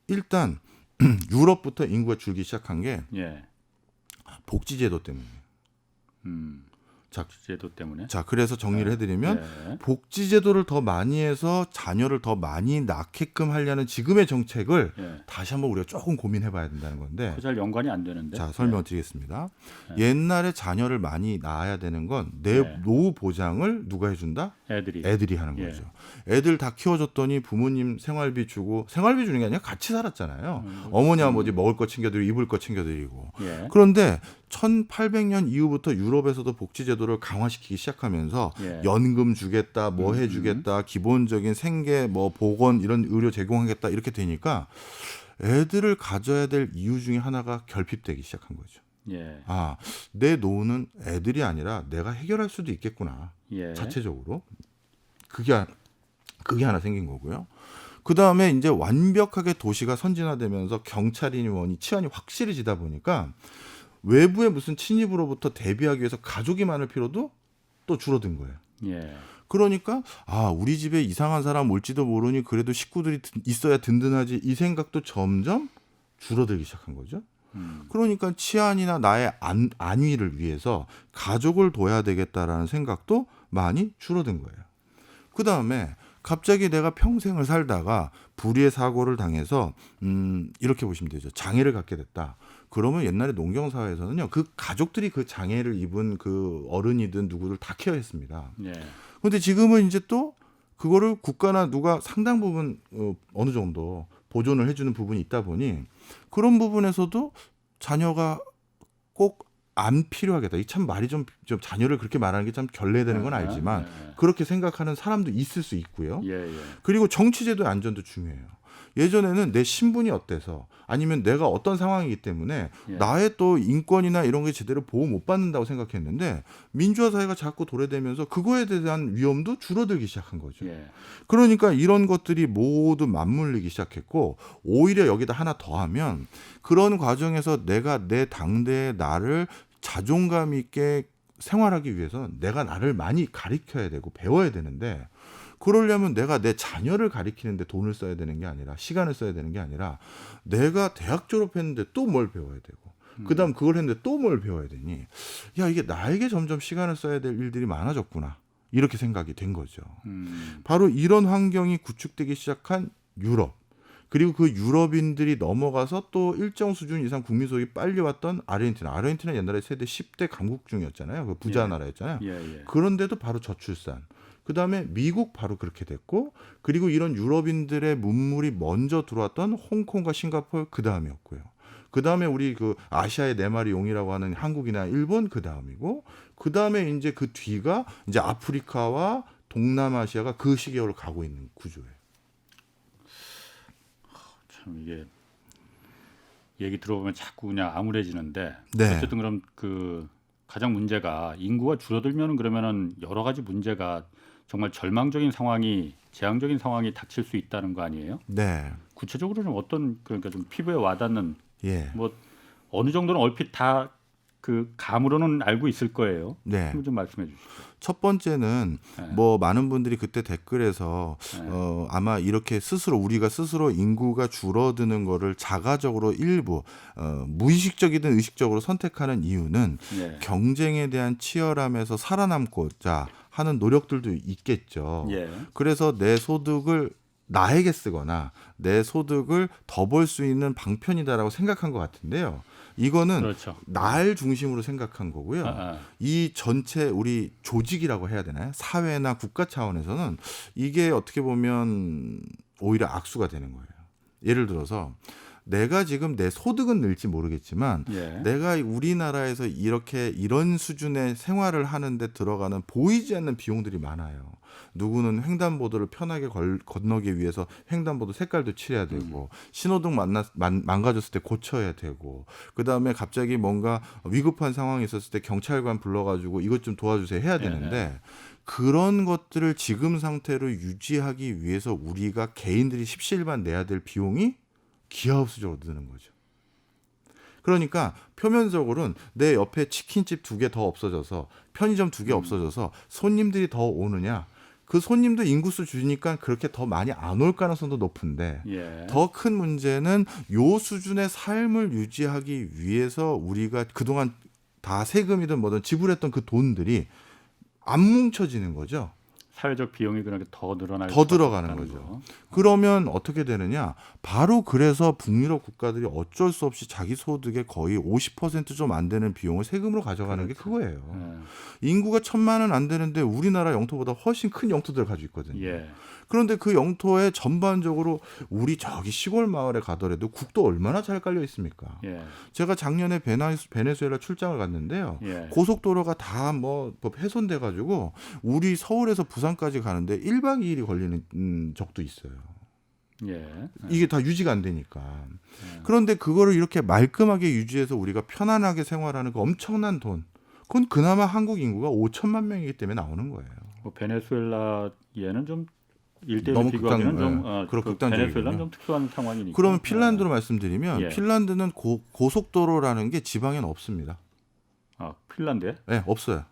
일단 유럽부터 인구가 줄기 시작한 게 예. 복지제도 때문이에요. 복지제도 때문에. 자, 그래서 정리를 해드리면 예. 복지제도를 더 많이 해서 자녀를 더 많이 낳게끔 하려는 지금의 정책을 예. 다시 한번 우리가 조금 고민해봐야 된다는 건데. 그 잘 연관이 안 되는데. 자, 설명드리겠습니다. 옛날에 자녀를 많이 낳아야 되는 건 내 예. 노후 보장을 누가 해준다? 애들이 하는 예. 거죠. 애들 다 키워줬더니 부모님 생활비 주고, 생활비 주는 게 아니라 같이 살았잖아요. 어머니 아버지 먹을 거 챙겨드리고 입을 거 챙겨드리고. 예. 그런데 1800년 이후부터 유럽에서도 복지제도를 강화시키기 시작하면서 예. 연금 주겠다, 뭐 해주겠다, 기본적인 생계, 뭐 보건 이런 의료 제공하겠다 이렇게 되니까 애들을 가져야 될 이유 중에 하나가 결핍되기 시작한 거죠. 예. 아, 내 노후는 애들이 아니라 내가 해결할 수도 있겠구나. 예. 자체적으로. 그게 하나 생긴 거고요. 그 다음에 이제 완벽하게 도시가 선진화되면서 경찰이니 뭐니 치안이 확실해지다 보니까 외부의 무슨 침입으로부터 대비하기 위해서 가족이 많을 필요도 또 줄어든 거예요. 예. 그러니까 우리 집에 이상한 사람 올지도 모르니 그래도 식구들이 있어야 든든하지, 이 생각도 점점 줄어들기 시작한 거죠. 그러니까 치안이나 나의 안위를 위해서 가족을 둬야 되겠다라는 생각도 많이 줄어든 거예요. 그 다음에 갑자기 내가 평생을 살다가 불의의 사고를 당해서 이렇게 보시면 되죠. 장애를 갖게 됐다. 그러면 옛날에 농경사회에서는요, 그 가족들이 그 장애를 입은 그 어른이든 누구를 다 케어했습니다. 예. 그런데 지금은 이제 또 그거를 국가나 누가 상당 부분 어느 정도 보존을 해주는 부분이 있다 보니 그런 부분에서도 자녀가 꼭 안 필요하겠다. 이 참 말이 좀 자녀를 그렇게 말하는 게 참 결례되는 건 알지만 그렇게 생각하는 사람도 있을 수 있고요. 예. 그리고 정치제도의 안전도 중요해요. 예전에는 내 신분이 어때서 아니면 내가 어떤 상황이기 때문에 예. 나의 또 인권이나 이런 게 제대로 보호 못 받는다고 생각했는데 민주화 사회가 자꾸 도래되면서 그거에 대한 위험도 줄어들기 시작한 거죠. 예. 그러니까 이런 것들이 모두 맞물리기 시작했고 오히려 여기다 하나 더하면 그런 과정에서 내가 내 당대의 나를 자존감 있게 생활하기 위해서는 내가 나를 많이 가르쳐야 되고 배워야 되는데 그러려면 내가 내 자녀를 가르치는데 돈을 써야 되는 게 아니라 시간을 써야 되는 게 아니라 내가 대학 졸업했는데 또 뭘 배워야 되고 그다음 그걸 했는데 또 뭘 배워야 되니 야 이게 나에게 점점 시간을 써야 될 일들이 많아졌구나 이렇게 생각이 된 거죠. 바로 이런 환경이 구축되기 시작한 유럽 그리고 그 유럽인들이 넘어가서 또 일정 수준 이상 국민소득이 빨리 왔던 아르헨티나 옛날에 세계 10대 강국 중이었잖아요. 그 부자 예. 나라였잖아요. 예. 그런데도 바로 저출산. 그다음에 미국 바로 그렇게 됐고 그리고 이런 유럽인들의 문물이 먼저 들어왔던 홍콩과 싱가포르 그 다음이었고요. 그 다음에 우리 그 아시아의 네 마리 용이라고 하는 한국이나 일본 그 다음이고 그 다음에 이제 그 뒤가 이제 아프리카와 동남아시아가 그 시기로 가고 있는 구조예요. 참 이게 얘기 들어보면 자꾸 그냥 암울해지는데 네. 어쨌든 그럼 그 가장 문제가 인구가 줄어들면은 그러면은 여러 가지 문제가 정말 절망적인 상황이 재앙적인 상황이 닥칠 수 있다는 거 아니에요? 네. 구체적으로는 어떤 그러니까 좀 피부에 와닿는 예. 뭐 어느 정도는 얼핏 다 그 감으로는 알고 있을 거예요. 네. 한번 좀 말씀해 주시죠. 첫 번째는 네. 뭐 많은 분들이 그때 댓글에서 네. 아마 이렇게 우리가 스스로 인구가 줄어드는 거를 자가적으로 일부 무의식적이든 의식적으로 선택하는 이유는 예. 경쟁에 대한 치열함에서 살아남고자 하는 노력들도 있겠죠. 예. 그래서 내 소득을 나에게 쓰거나 내 소득을 더 벌 수 있는 방편이다라고 생각한 것 같은데요. 이거는 그렇죠. 날 중심으로 생각한 거고요. 아. 이 전체 우리 조직이라고 해야 되나요? 사회나 국가 차원에서는 이게 어떻게 보면 오히려 악수가 되는 거예요. 예를 들어서 내가 지금 내 소득은 늘지 모르겠지만 예. 내가 우리나라에서 이런 수준의 생활을 하는데 들어가는 보이지 않는 비용들이 많아요. 누구는 횡단보도를 편하게 건너기 위해서 횡단보도 색깔도 칠해야 되고 신호등 망가졌을 때 고쳐야 되고 그다음에 갑자기 뭔가 위급한 상황이 있었을 때 경찰관 불러가지고 이것 좀 도와주세요 해야 되는데 그런 것들을 지금 상태로 유지하기 위해서 우리가 개인들이 십시일반 내야 될 비용이 기하급수적으로 드는 거죠. 그러니까 표면적으로는 내 옆에 치킨집 2개 더 없어져서 편의점 2개 없어져서 손님들이 더 오느냐? 그 손님도 인구수 줄이니까 그렇게 더 많이 안 올 가능성도 높은데 예. 더 큰 문제는 요 수준의 삶을 유지하기 위해서 우리가 그동안 다 세금이든 뭐든 지불했던 그 돈들이 안 뭉쳐지는 거죠. 사회적 비용이 그렇게 더 늘어날 더 수밖에 들어가는 없다는 거죠. 거. 그러면 어떻게 되느냐? 바로 그래서 북유럽 국가들이 어쩔 수 없이 자기 소득의 거의 50% 좀 안 되는 비용을 세금으로 가져가는 게 그거예요. 인구가 1,000만 원 안 되는데 우리나라 영토보다 훨씬 큰 영토들을 가지고 있거든요. 예. 그런데 그 영토에 전반적으로 우리 저기 시골 마을에 가더라도 국도 얼마나 잘 깔려 있습니까? 예. 제가 작년에 베네수엘라 출장을 갔는데요. 예. 고속도로가 다 뭐 훼손돼 가지고 우리 서울에서 부산까지 가는데 1박 2일이 걸리는 적도 있어요. 예. 이게 다 유지가 안 되니까. 그런데 그거를 이렇게 말끔하게 유지해서 우리가 편안하게 생활하는 그 엄청난 돈. 그건 그나마 한국 인구가 5천만 명이기 때문에 나오는 거예요. 뭐 베네수엘라에는 좀 1대1 너무 비교하기는 극단- 좀 네, 그 극단적이군요. 베네수엘라는 좀 특수한 상황이니까. 그러면 핀란드로 말씀드리면 예. 핀란드는 고속도로라는 게 지방에는 없습니다. 아, 핀란드에? 네, 없어요.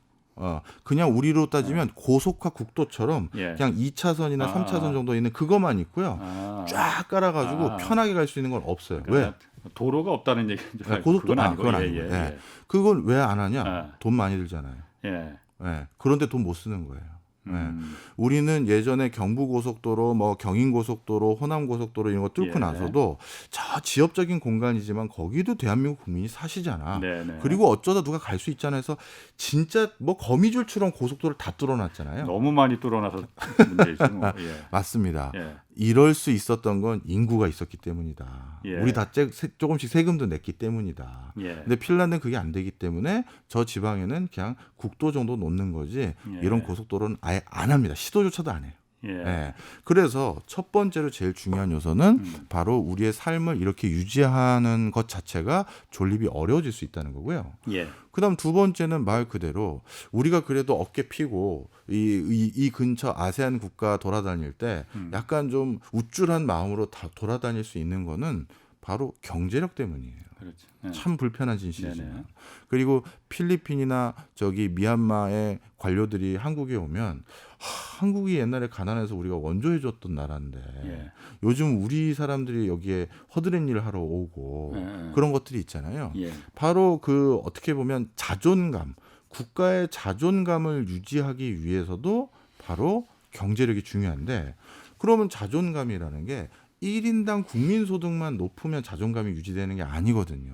그냥 우리로 따지면 고속화 국도처럼 예. 그냥 2차선이나 아. 3차선 정도 있는 그것만 있고요. 아. 쫙 깔아가지고 아. 편하게 갈 수 있는 건 없어요. 왜? 그러니까 도로가 없다는 얘기인 줄 알고 고속도로- 그건 아니고. 그건 예, 아니고. 예, 예. 그걸 왜 안 하냐? 아. 돈 많이 들잖아요. 예. 예. 그런데 돈 못 쓰는 거예요. 예. 음. 우리는 예전에 경부고속도로, 뭐 경인고속도로, 호남고속도로 이런 거 뚫고 예. 나서도 저 지역적인 공간이지만 거기도 대한민국 국민이 사시잖아. 네네. 그리고 어쩌다 누가 갈 수 있잖아 해서 진짜 뭐 거미줄처럼 고속도로를 다 뚫어놨잖아요. 너무 많이 뚫어놔서 문제지 뭐. 예. 맞습니다. 예. 이럴 수 있었던 건 인구가 있었기 때문이다. 예. 우리 다 조금씩 세금도 냈기 때문이다. 예. 근데 핀란드는 그게 안 되기 때문에 저 지방에는 그냥 국도 정도 놓는 거지 예. 이런 고속도로는 아예 안 합니다. 시도조차도 안 해요. 예. 예. 그래서 첫 번째로 제일 중요한 요소는 바로 우리의 삶을 이렇게 유지하는 것 자체가 존립이 어려워질 수 있다는 거고요. 예. 그다음 두 번째는 말 그대로 우리가 그래도 어깨 피고 이 근처 아세안 국가 돌아다닐 때 약간 좀 우쭐한 마음으로 다 돌아다닐 수 있는 거는 바로 경제력 때문이에요. 그렇죠. 예. 참 불편한 진실이지만. 네네. 그리고 필리핀이나 저기 미얀마의 관료들이 한국에 오면 한국이 옛날에 가난해서 우리가 원조해줬던 나라인데 예. 요즘 우리 사람들이 여기에 허드렛 일을 하러 오고 예. 그런 것들이 있잖아요. 예. 바로 그 어떻게 보면 자존감, 국가의 자존감을 유지하기 위해서도 바로 경제력이 중요한데 그러면 자존감이라는 게 1인당 국민소득만 높으면 자존감이 유지되는 게 아니거든요.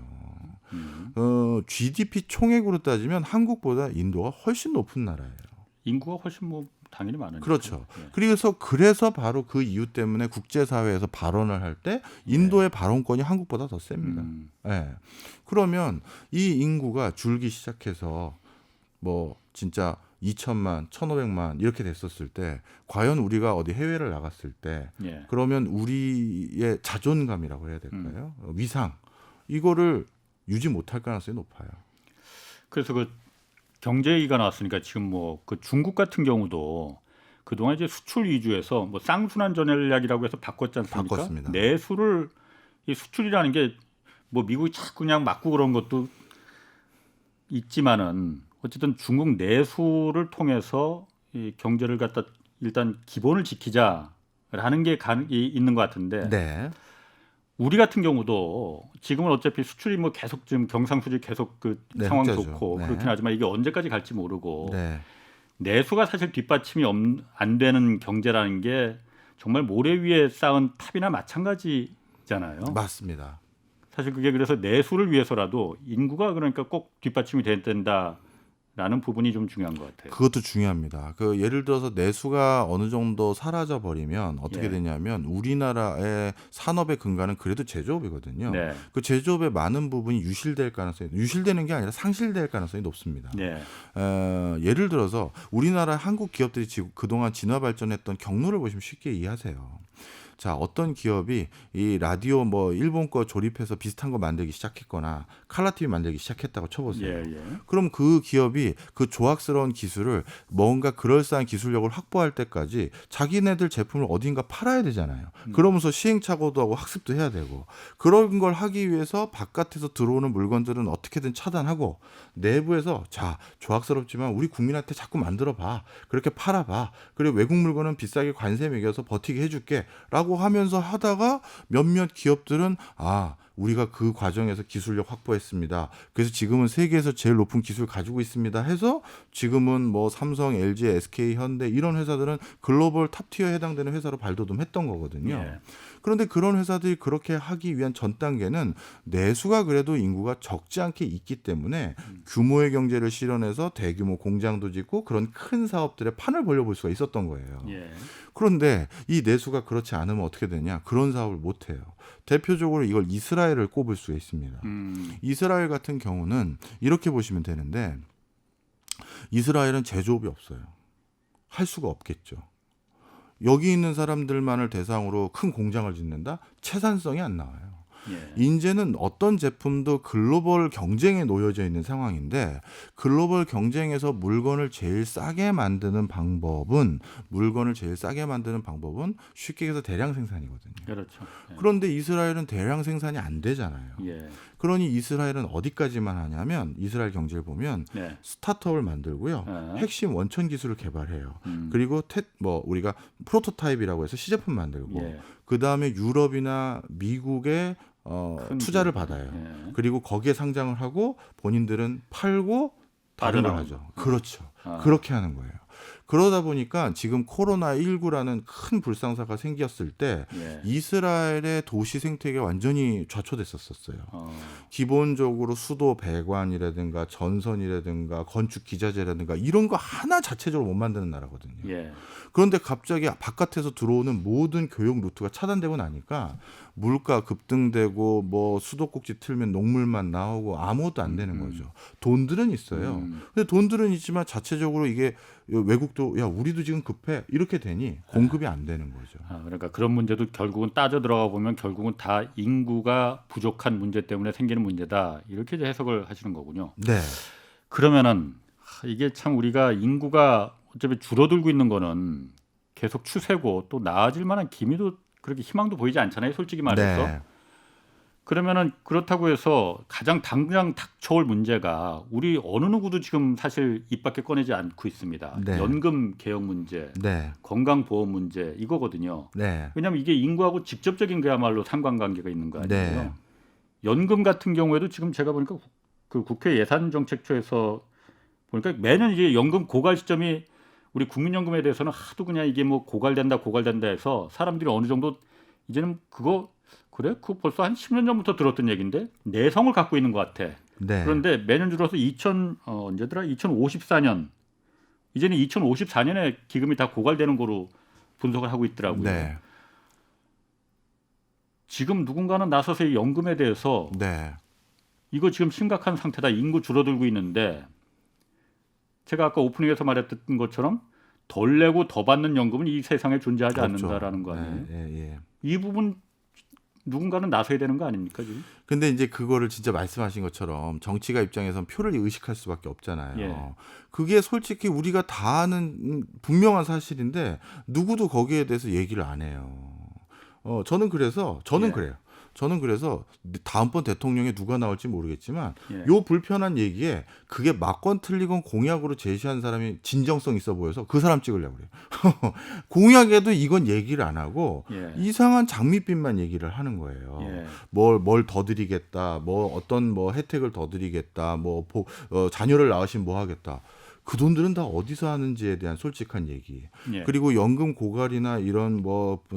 GDP 총액으로 따지면 한국보다 인도가 훨씬 높은 나라예요. 인구가 훨씬 뭐 당연히 많으니까. 그렇죠. 예. 그래서 바로 그 이유 때문에 국제사회에서 발언을 할 때 인도의 발언권이 한국보다 더 셉니다. 예. 그러면 이 인구가 줄기 시작해서 뭐 진짜 2천만, 1,500만 이렇게 됐었을 때 과연 우리가 어디 해외를 나갔을 때 예. 그러면 우리의 자존감이라고 해야 될까요? 위상 이거를 유지 못할 가능성이 높아요. 그래서 그 경제 얘기가 나왔으니까 지금 뭐 그 중국 같은 경우도 그동안 이제 수출 위주에서 뭐 쌍순환 전략이라고 해서 바꿨지 않습니까? 바꿨습니다. 내수를 이 수출이라는 게 뭐 미국이 자꾸 그냥 맞고 그런 것도 있지만은 어쨌든 중국 내수를 통해서 이 경제를 갖다 일단 기본을 지키자라는 게 있는 것 같은데 네. 우리 같은 경우도 지금은 어차피 수출이 뭐 계속 지금 경상수지 계속 그 네, 상황 흑자죠. 좋고 네. 그렇긴 하지만 이게 언제까지 갈지 모르고 네. 내수가 사실 뒷받침이 안 되는 경제라는 게 정말 모래 위에 쌓은 탑이나 마찬가지잖아요. 맞습니다. 사실 그게 그래서 내수를 위해서라도 인구가 그러니까 꼭 뒷받침이 돼야 된다라는 부분이 좀 중요한 것 같아요. 그것도 중요합니다. 그 예를 들어서 내수가 어느 정도 사라져 버리면 어떻게 예. 되냐면 우리나라의 산업의 근간은 그래도 제조업이거든요. 네, 그 제조업의 많은 부분이 유실되는 게 아니라 상실될 가능성이 높습니다. 네, 예를 들어서 우리나라 한국 기업들이 그동안 진화 발전했던 경로를 보시면 쉽게 이해하세요. 자, 어떤 기업이 이 라디오 뭐 일본 거 조립해서 비슷한 거 만들기 시작했거나 칼라 TV 만들기 시작했다고 쳐보세요. 예, 예. 그럼 그 기업이 그 조악스러운 기술을 뭔가 그럴싸한 기술력을 확보할 때까지 자기네들 제품을 어딘가 팔아야 되잖아요. 그러면서 시행착오도 하고 학습도 해야 되고, 그런 걸 하기 위해서 바깥에서 들어오는 물건들은 어떻게든 차단하고 내부에서 자, 조악스럽지만 우리 국민한테 자꾸 만들어봐, 그렇게 팔아봐, 그리고 외국 물건은 비싸게 관세 매겨서 버티게 해줄게 라고 하면서 하다가 몇몇 기업들은 우리가 그 과정에서 기술력 확보했습니다, 그래서 지금은 세계에서 제일 높은 기술 가지고 있습니다 해서 지금은 뭐 삼성, LG, SK, 현대 이런 회사들은 글로벌 탑티어에 해당되는 회사로 발돋움했던 거거든요. 예. 그런데 그런 회사들이 그렇게 하기 위한 전 단계는 내수가 그래도 인구가 적지 않게 있기 때문에 규모의 경제를 실현해서 대규모 공장도 짓고 그런 큰 사업들의 판을 벌려볼 수가 있었던 거예요. 예. 그런데 이 내수가 그렇지 않으면 어떻게 되냐? 그런 사업을 못 해요. 대표적으로 이걸 이스라엘을 꼽을 수 있습니다. 이스라엘 같은 경우는 이렇게 보시면 되는데, 이스라엘은 제조업이 없어요. 할 수가 없겠죠. 여기 있는 사람들만을 대상으로 큰 공장을 짓는다? 채산성이 안 나와요. 예. 이제는 어떤 제품도 글로벌 경쟁에 놓여져 있는 상황인데, 글로벌 경쟁에서 물건을 제일 싸게 만드는 방법은 쉽게 얘기해서 대량 생산이거든요. 그렇죠. 예. 그런데 이스라엘은 대량 생산이 안 되잖아요. 예. 그러니 이스라엘은 어디까지만 하냐면, 이스라엘 경제를 보면 네. 스타트업을 만들고요. 네. 핵심 원천 기술을 개발해요. 그리고 우리가 프로토타입이라고 해서 시제품 만들고, 예. 그다음에 유럽이나 미국의 투자를 받아요. 예. 그리고 거기에 상장을 하고 본인들은 팔고 다른 걸 하죠. 그렇죠. 그렇게 하는 거예요. 그러다 보니까 지금 코로나19라는 큰 불상사가 생겼을 때 예. 이스라엘의 도시 생태계가 완전히 좌초됐었어요. 기본적으로 수도 배관이라든가 전선이라든가 건축 기자재라든가 이런 거 하나 자체적으로 못 만드는 나라거든요. 예. 그런데 갑자기 바깥에서 들어오는 모든 교역 루트가 차단되고 나니까 물가 급등되고 뭐 수도꼭지 틀면 녹물만 나오고 아무것도 안 되는 거죠. 돈들은 있어요. 근데 돈들은 있지만 자체적으로 이게 외국도 야 우리도 지금 급해 이렇게 되니 공급이 안 되는 거죠. 그러니까 그런 문제도 결국은 따져 들어가 보면 결국은 다 인구가 부족한 문제 때문에 생기는 문제다, 이렇게 이제 해석을 하시는 거군요. 네. 그러면은 이게 참 우리가 인구가 어차피 줄어들고 있는 거는 계속 추세고 또 나아질 만한 기미도 그렇게 희망도 보이지 않잖아요, 솔직히 말해서. 네. 그러면은 그렇다고 해서 가장 당장 닥쳐올 문제가 우리 어느 누구도 지금 사실 입 밖에 꺼내지 않고 있습니다. 네. 연금 개혁 문제, 네. 건강보험 문제 이거거든요. 네. 왜냐하면 이게 인구하고 직접적인 그야말로 상관관계가 있는 거 아니에요. 네. 연금 같은 경우에도 지금 제가 보니까 그 국회 예산정책처에서 보니까 매년 이게 연금 고갈 시점이 우리 국민연금에 대해서는 하도 그냥 이게 뭐 고갈된다 해서 사람들이 어느 정도 이제는 그거 벌써 한 10년 전부터 들었던 얘기인데 내성을 갖고 있는 것 같아. 네. 그런데 매년 줄어서 2054년 이제는 2054년에 기금이 다 고갈되는 거로 분석을 하고 있더라고요. 네. 지금 누군가는 나서서 이 연금에 대해서 네. 이거 지금 심각한 상태다, 인구 줄어들고 있는데 제가 아까 오프닝에서 말했던 것처럼 덜 내고 더 받는 연금은 이 세상에 존재하지 그렇죠. 않는다라는 거 아니에요? 예. 이 부분 누군가는 나서야 되는 거 아닙니까 지금? 근데 이제 그거를 진짜 말씀하신 것처럼 정치가 입장에선 표를 의식할 수밖에 없잖아요. 예. 그게 솔직히 우리가 다 아는 분명한 사실인데 누구도 거기에 대해서 얘기를 안 해요. 저는 그래서 예. 그래요. 저는 그래서 다음번 대통령에 누가 나올지 모르겠지만 예. 요 불편한 얘기에 그게 맞건 틀리건 공약으로 제시한 사람이 진정성 있어 보여서 그 사람 찍으려고 그래요. 공약에도 이건 얘기를 안 하고 예. 이상한 장밋빛만 얘기를 하는 거예요. 예. 뭘 더 드리겠다, 뭐 어떤 뭐 혜택을 더 드리겠다, 자녀를 낳으시면 뭐 하겠다. 그 돈들은 다 어디서 하는지에 대한 솔직한 얘기. 예. 그리고 연금 고갈이나 이런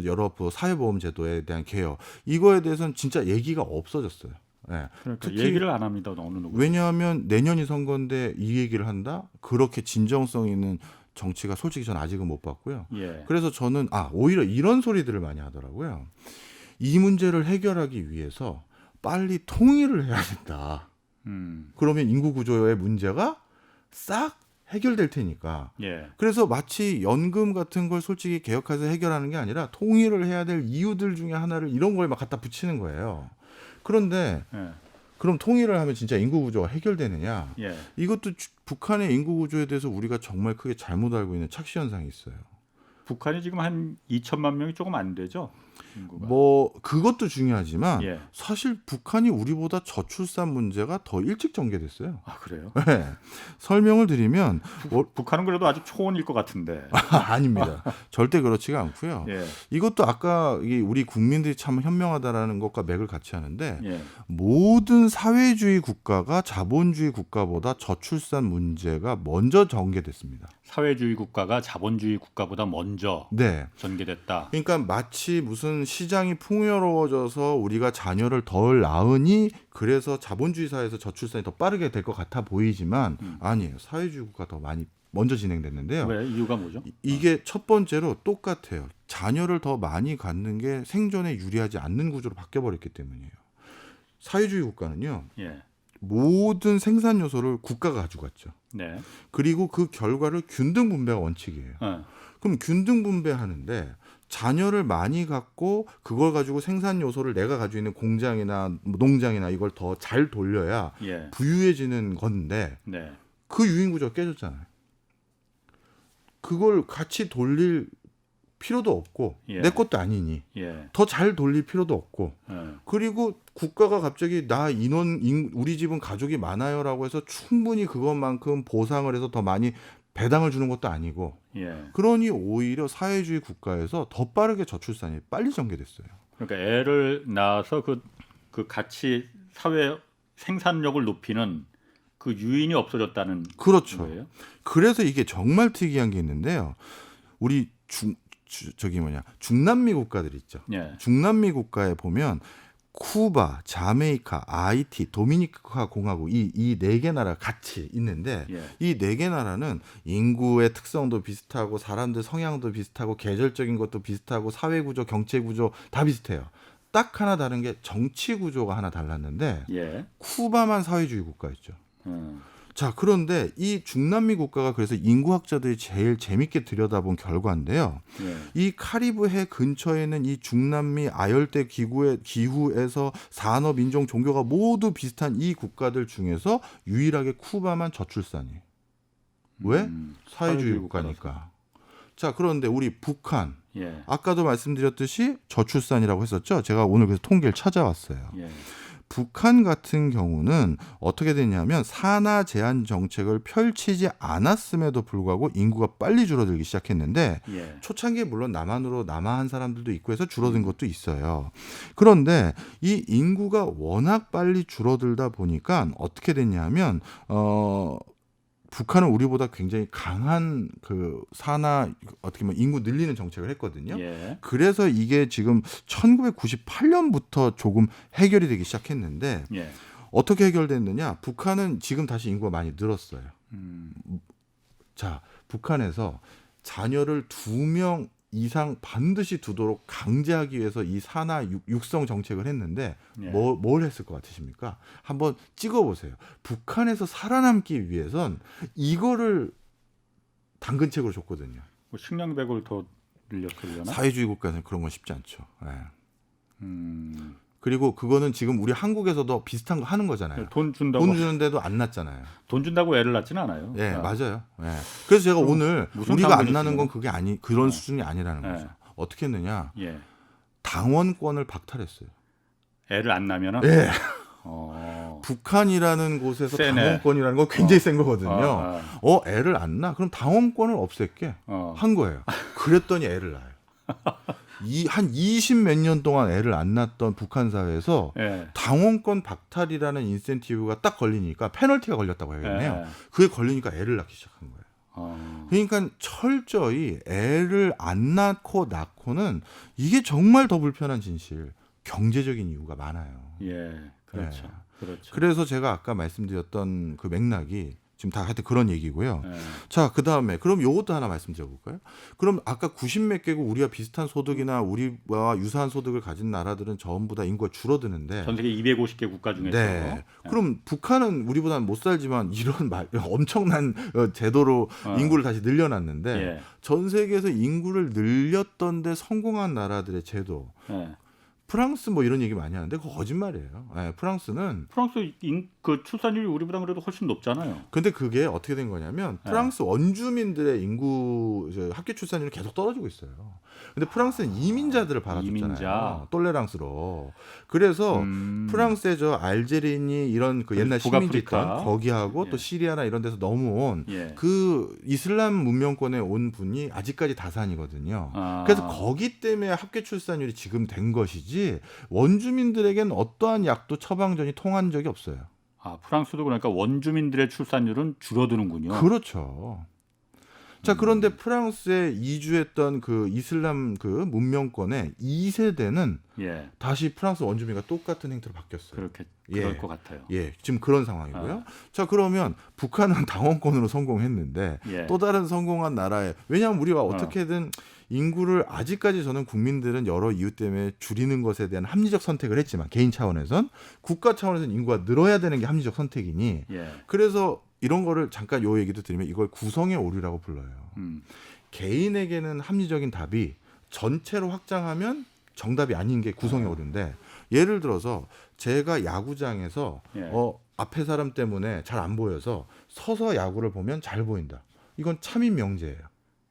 여러 사회보험 제도에 대한 개혁, 이거에 대해서는 진짜 얘기가 없어졌어요. 네. 그러니까 특히 얘기를 안 합니다, 어느 누구. 왜냐하면 내년이 선거인데 이 얘기를 한다? 그렇게 진정성 있는 정치가 솔직히 저는 아직은 못 봤고요. 예. 그래서 저는 오히려 이런 소리들을 많이 하더라고요. 이 문제를 해결하기 위해서 빨리 통일을 해야 된다. 그러면 인구 구조의 문제가 싹 해결될 테니까. 예. 그래서 마치 연금 같은 걸 솔직히 개혁해서 해결하는 게 아니라 통일을 해야 될 이유들 중에 하나를 이런 걸 막 갖다 붙이는 거예요. 그런데 예. 그럼 통일을 하면 진짜 인구 구조가 해결되느냐? 예. 이것도 북한의 인구 구조에 대해서 우리가 정말 크게 잘못 알고 있는 착시 현상이 있어요. 북한이 지금 한 2천만 명이 조금 안 되죠. 인구가. 뭐 그것도 중요하지만 예. 사실 북한이 우리보다 저출산 문제가 더 일찍 전개됐어요. 아 그래요? 네. 설명을 드리면 북한은 그래도 아직 초원일 것 같은데. 아닙니다. 절대 그렇지가 않고요. 예. 이것도 아까 우리 국민들이 참 현명하다라는 것과 맥을 같이 하는데 예. 모든 사회주의 국가가 자본주의 국가보다 저출산 문제가 먼저 전개됐습니다. 사회주의 국가가 자본주의 국가보다 먼저 네. 전개됐다. 그러니까 마치 무슨 시장이 풍요로워져서 우리가 자녀를 덜 낳으니 그래서 자본주의 사회에서 저출산이 더 빠르게 될 것 같아 보이지만 아니에요. 사회주의 국가 더 많이 먼저 진행됐는데요. 왜 이유가 뭐죠? 이게 첫 번째로 똑같아요. 자녀를 더 많이 갖는 게 생존에 유리하지 않는 구조로 바뀌어버렸기 때문이에요. 사회주의 국가는요. 예. 모든 생산 요소를 국가가 가지고 갔죠. 네. 그리고 그 결과를 균등 분배가 원칙이에요. 그럼 균등 분배하는데 자녀를 많이 갖고 그걸 가지고 생산 요소를 내가 가지고 있는 공장이나 농장이나 이걸 더 잘 돌려야 예. 부유해지는 건데 네. 그 유인 구조가 깨졌잖아요. 그걸 같이 돌릴 필요도 없고 예. 내 것도 아니니 예. 더 잘 돌릴 필요도 없고 예. 그리고 국가가 갑자기 우리 집은 가족이 많아요라고 해서 충분히 그것만큼 보상을 해서 더 많이 배당을 주는 것도 아니고 예. 그러니 오히려 사회주의 국가에서 더 빠르게 저출산이 빨리 전개됐어요. 그러니까 애를 낳아서 그 같이 사회 생산력을 높이는 그 유인이 없어졌다는 그렇죠. 거예요. 그래서 이게 정말 특이한 게 있는데요. 우리 중남미 국가들 있죠. 예. 중남미 국가에 보면 쿠바, 자메이카, 아이티, 도미니카 공화국 이 네 개 나라 같이 있는데 예. 이 네 개 나라는 인구의 특성도 비슷하고 사람들 성향도 비슷하고 계절적인 것도 비슷하고 사회 구조, 경제 구조 다 비슷해요. 딱 하나 다른 게 정치 구조가 하나 달랐는데 예. 쿠바만 사회주의 국가였죠. 음. 자, 그런데 이 중남미 국가가 그래서 인구학자들이 제일 재밌게 들여다본 결과인데요. 예. 이 카리브해 근처에 있는 이 중남미 아열대 기후에서 산업, 인종, 종교가 모두 비슷한 이 국가들 중에서 유일하게 쿠바만 저출산이에요. 왜? 사회주의 국가니까. 자, 그런데 우리 북한 예. 아까도 말씀드렸듯이 저출산이라고 했었죠. 제가 오늘 그래서 통계를 찾아왔어요. 예. 북한 같은 경우는 어떻게 됐냐면 산하 제한 정책을 펼치지 않았음에도 불구하고 인구가 빨리 줄어들기 시작했는데 예. 초창기에 물론 남한으로 남하한 사람들도 있고 해서 줄어든 것도 있어요. 그런데 이 인구가 워낙 빨리 줄어들다 보니까 어떻게 됐냐면 북한은 우리보다 굉장히 강한 그 산하 어떻게 보면 인구 늘리는 정책을 했거든요. 예. 그래서 이게 지금 1998년부터 조금 해결이 되기 시작했는데 예. 어떻게 해결됐느냐? 북한은 지금 다시 인구가 많이 늘었어요. 자, 북한에서 자녀를 2명 이상 반드시 두도록 강제하기 위해서 이 산하 육성 정책을 했는데 예. 뭘 했을 것 같으십니까? 한번 찍어보세요. 북한에서 살아남기 위해선 이거를 당근책으로 줬거든요. 뭐 식량백을 더 늘렸으려나? 사회주의 국가에서는 그런 건 쉽지 않죠. 네. 그리고 그거는 지금 우리 한국에서도 비슷한 거 하는 거잖아요. 돈 준다고 돈 주는데도 안 낳잖아요. 돈 준다고 애를 낳지는 않아요. 예, 아. 맞아요. 예. 그래서 제가 오늘 무슨 우리가 안 당근이 나는 건 있어요? 그게 그런 수준이 아니라는 예. 거죠. 어떻게 했느냐? 예. 당원권을 박탈했어요. 애를 안 낳으면은 예. 북한이라는 곳에서 세네. 당원권이라는 건 굉장히 센 거거든요. 아. 애를 안 낳아? 그럼 당원권을 없앨게 한 거예요. 그랬더니 애를 낳아요. 한 20 몇 년 동안 애를 안 낳았던 북한 사회에서 예. 당원권 박탈이라는 인센티브가 딱 걸리니까 페널티가 걸렸다고 해야겠네요. 예. 그게 걸리니까 애를 낳기 시작한 거예요. 그러니까 철저히 애를 안 낳고는 이게 정말 더 불편한 진실, 경제적인 이유가 많아요. 예, 그렇죠. 네. 그렇죠. 그래서 제가 아까 말씀드렸던 그 맥락이 지금 다 하여튼 그런 얘기고요. 예. 자, 그다음에 그럼 요것도 하나 말씀드려 볼까요? 그럼 아까 90몇 개국 우리와 비슷한 소득이나 우리와 유사한 소득을 가진 나라들은 전부 다 인구가 줄어드는데 전 세계 250개 국가 중에서 네. 그럼 북한은 우리보다는 못 살지만 이런 엄청난 제도로 인구를 다시 늘려놨는데 예. 전 세계에서 인구를 늘렸던데 성공한 나라들의 제도. 예. 프랑스 뭐 이런 얘기 많이 하는데 그거 거짓말이에요. 네, 프랑스는 프랑스 그 출산율이 우리보다 그래도 훨씬 높잖아요. 근데 그게 어떻게 된 거냐면 프랑스 원주민들의 인구 학교 출산율이 계속 떨어지고 있어요. 근데 프랑스는 이민자들을 받아줬잖아요. 이민자. 똘레랑스로. 그래서 프랑스의 저 알제리니 이런 그 옛날 식민지권 거기하고 예. 또 시리아나 이런 데서 넘어온 예. 그 이슬람 문명권에 온 분이 아직까지 다산이거든요. 그래서 거기 때문에 학교 출산율이 지금 된 것이지 원주민들에겐 어떠한 약도 처방전이 통한 적이 없어요. 아, 프랑스도 그러니까 원주민들의 출산율은 줄어드는군요. 그렇죠. 자, 그런데 프랑스에 이주했던 그 이슬람 그 문명권의 2세대는 예. 다시 프랑스 원주민과 똑같은 행태로 바뀌었어요. 그럴 예. 것 같아요. 예, 지금 그런 상황이고요. 자, 그러면 북한은 당원권으로 성공했는데 예. 또 다른 성공한 나라에 왜냐하면 우리가 어떻게든 인구를 아직까지 저는 국민들은 여러 이유 때문에 줄이는 것에 대한 합리적 선택을 했지만 개인 차원에선 국가 차원에서는 인구가 늘어야 되는 게 합리적 선택이니 예. 그래서 이런 거를 잠깐 요 얘기도 드리면 이걸 구성의 오류라고 불러요. 개인에게는 합리적인 답이 전체로 확장하면 정답이 아닌 게 구성의 오류인데 예를 들어서 제가 야구장에서 예. 앞에 사람 때문에 잘 안 보여서 서서 야구를 보면 잘 보인다. 이건 참인 명제예요.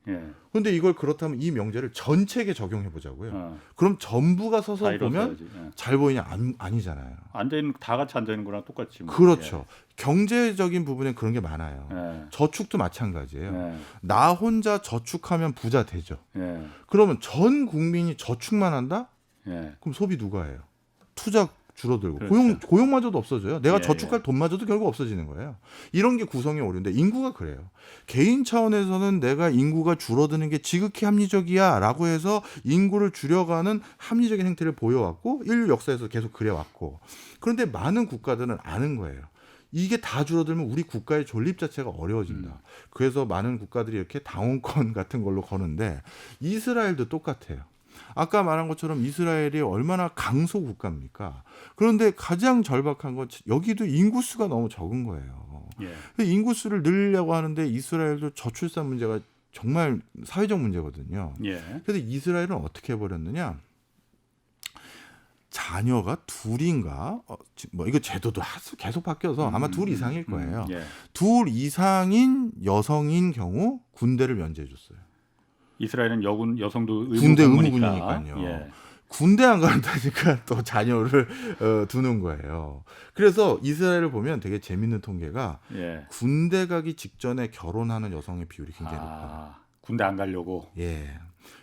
예. 그런데 이걸 그렇다면 이 명제를 전체에게 적용해 보자고요. 그럼 전부가 서서 다 보면 일어서야지. 예. 잘 보이냐? 아니잖아요. 다 같이 앉아 있는 거랑 똑같이. 뭐. 그렇죠. 경제적인 부분에 그런 게 많아요. 예. 저축도 마찬가지예요. 예. 나 혼자 저축하면 부자 되죠. 예. 그러면 전 국민이 저축만 한다? 예. 그럼 소비 누가 해요? 투자 줄어들고 그렇죠. 고용마저도 없어져요. 내가 예, 저축할 돈마저도 결국 없어지는 거예요. 이런 게 구성의 오류인데 인구가 그래요. 개인 차원에서는 내가 인구가 줄어드는 게 지극히 합리적이야라고 해서 인구를 줄여가는 합리적인 행태를 보여왔고 인류 역사에서 계속 그래왔고 그런데 많은 국가들은 아는 거예요. 이게 다 줄어들면 우리 국가의 존립 자체가 어려워진다. 그래서 많은 국가들이 이렇게 당원권 같은 걸로 거는데 이스라엘도 똑같아요. 아까 말한 것처럼 이스라엘이 얼마나 강소 국가입니까? 그런데 가장 절박한 건 여기도 인구수가 너무 적은 거예요. 예. 인구수를 늘리려고 하는데 이스라엘도 저출산 문제가 정말 사회적 문제거든요. 예. 그래서 이스라엘은 어떻게 해버렸느냐? 자녀가 둘인가? 뭐 이거 제도도 계속 바뀌어서 아마 둘 이상일 거예요. 예. 둘 이상인 여성인 경우 군대를 면제해줬어요. 이스라엘은 여성도 군대 의무군이니까. 의무군이니까요. 예. 군대 안 간다니까 또 자녀를 두는 거예요. 그래서 이스라엘을 보면 되게 재밌는 통계가 예. 군대 가기 직전에 결혼하는 여성의 비율이 굉장히 높아요. 군대 안 가려고. 예.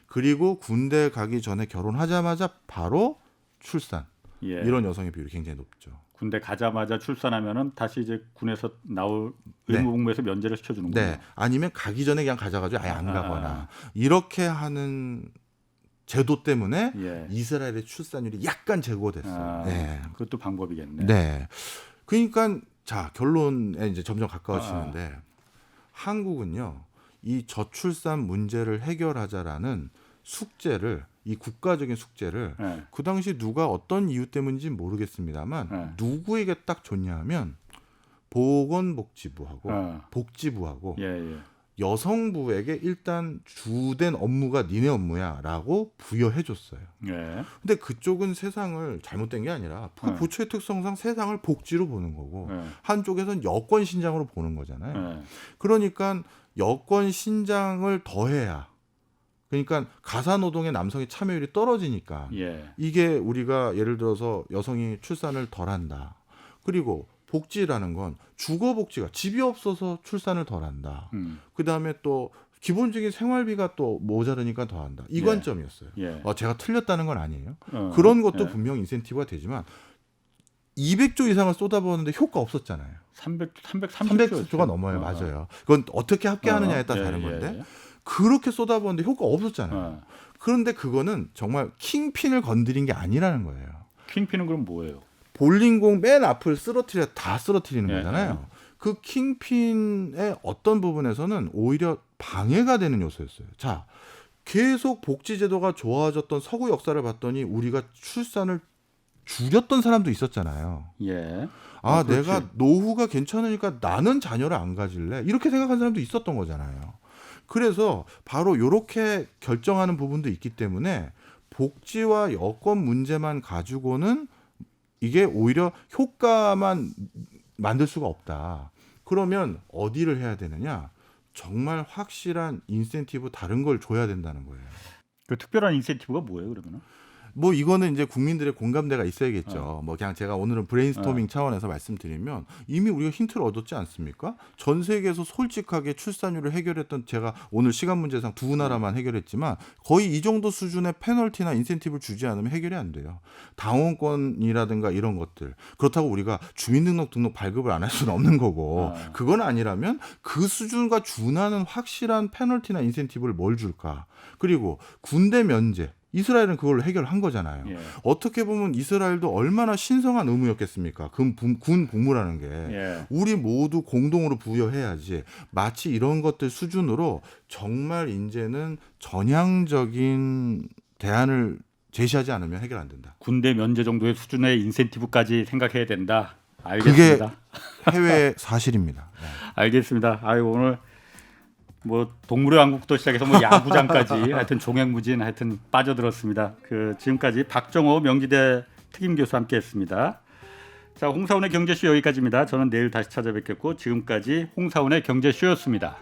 그리고 군대 가기 전에 결혼하자마자 바로 출산. 예. 이런 여성의 비율이 굉장히 높죠. 군대 가자마자 출산하면은 다시 이제 군에서 나올 네. 의무복무에서 면제를 시켜주는군요. 네. 아니면 가기 전에 그냥 가져가지고 아예 안 가거나 이렇게 하는 제도 때문에 예. 이스라엘의 출산율이 약간 제고됐어요. 네. 그것도 방법이겠네. 네. 그러니까 자 결론에 이제 점점 가까워지는데 한국은요 이 저출산 문제를 해결하자라는 숙제를 이 국가적인 숙제를 예. 그 당시 누가 어떤 이유 때문인지 모르겠습니다만 누구에게 딱 줬냐면 보건복지부하고 복지부하고 예. 여성부에게 일단 주된 업무가 니네 업무야라고 부여해줬어요. 예. 근데 그쪽은 세상을 잘못된 게 아니라 그 부처의 특성상 세상을 복지로 보는 거고 한쪽에서는 여권 신장으로 보는 거잖아요. 그러니까 여권 신장을 더해야 그러니까 가사노동의 남성의 참여율이 떨어지니까 이게 우리가 예를 들어서 여성이 출산을 덜한다. 그리고 복지라는 건 주거복지가 집이 없어서 출산을 덜한다. 그다음에 또 기본적인 생활비가 또 모자르니까 더한다. 이 관점이었어요. 제가 틀렸다는 건 아니에요. 그런 것도 분명 인센티브가 되지만 200조 이상을 쏟아부었는데 효과 없었잖아요. 300조가 넘어요. 맞아요. 그건 어떻게 합계하느냐에 따라 다른 건데 그렇게 쏟아부었는데 효과 없었잖아요. 그런데 그거는 정말 킹핀을 건드린 게 아니라는 거예요. 킹핀은 그럼 뭐예요? 볼링공 맨 앞을 다 쓰러뜨리는 거잖아요. 그 킹핀의 어떤 부분에서는 오히려 방해가 되는 요소였어요. 자, 계속 복지제도가 좋아졌던 서구 역사를 봤더니 우리가 출산을 줄였던 사람도 있었잖아요. 예. 아, 그렇지. 내가 노후가 괜찮으니까 나는 자녀를 안 가질래. 이렇게 생각하는 사람도 있었던 거잖아요. 그래서 바로 이렇게 결정하는 부분도 있기 때문에 복지와 여건 문제만 가지고는 이게 오히려 효과만 만들 수가 없다. 그러면 어디를 해야 되느냐? 정말 확실한 인센티브 다른 걸 줘야 된다는 거예요. 그 특별한 인센티브가 뭐예요, 그러면은? 뭐 이거는 이제 국민들의 공감대가 있어야겠죠. 뭐 그냥 제가 오늘은 브레인스토밍 차원에서 말씀드리면 이미 우리가 힌트를 얻었지 않습니까? 전 세계에서 솔직하게 출산율을 해결했던, 제가 오늘 시간 문제상 두 나라만 해결했지만 거의 이 정도 수준의 페널티나 인센티브를 주지 않으면 해결이 안 돼요. 당원권이라든가 이런 것들. 그렇다고 우리가 주민등록 발급을 안 할 수는 없는 거고, 그건 아니라면 그 수준과 준하는 확실한 페널티나 인센티브를 뭘 줄까? 그리고 군대 면제. 이스라엘은 그걸 해결한 거잖아요. 예. 어떻게 보면 이스라엘도 얼마나 신성한 의무였겠습니까? 군 복무라는 게. 예. 우리 모두 공동으로 부여해야지. 마치 이런 것들 수준으로 정말 이제는 전향적인 대안을 제시하지 않으면 해결 안 된다. 군대 면제 정도의 수준의 인센티브까지 생각해야 된다. 알겠습니다. 그게 해외 사실입니다. 네. 알겠습니다. 아유, 오늘 뭐 동물의 왕국도 시작해서 뭐 야구장까지 하여튼 종횡무진 하여튼 빠져들었습니다. 그 지금까지 박정호 명지대 특임 교수 함께했습니다. 자, 홍사원의 경제쇼 여기까지입니다. 저는 내일 다시 찾아뵙겠고 지금까지 홍사원의 경제쇼였습니다.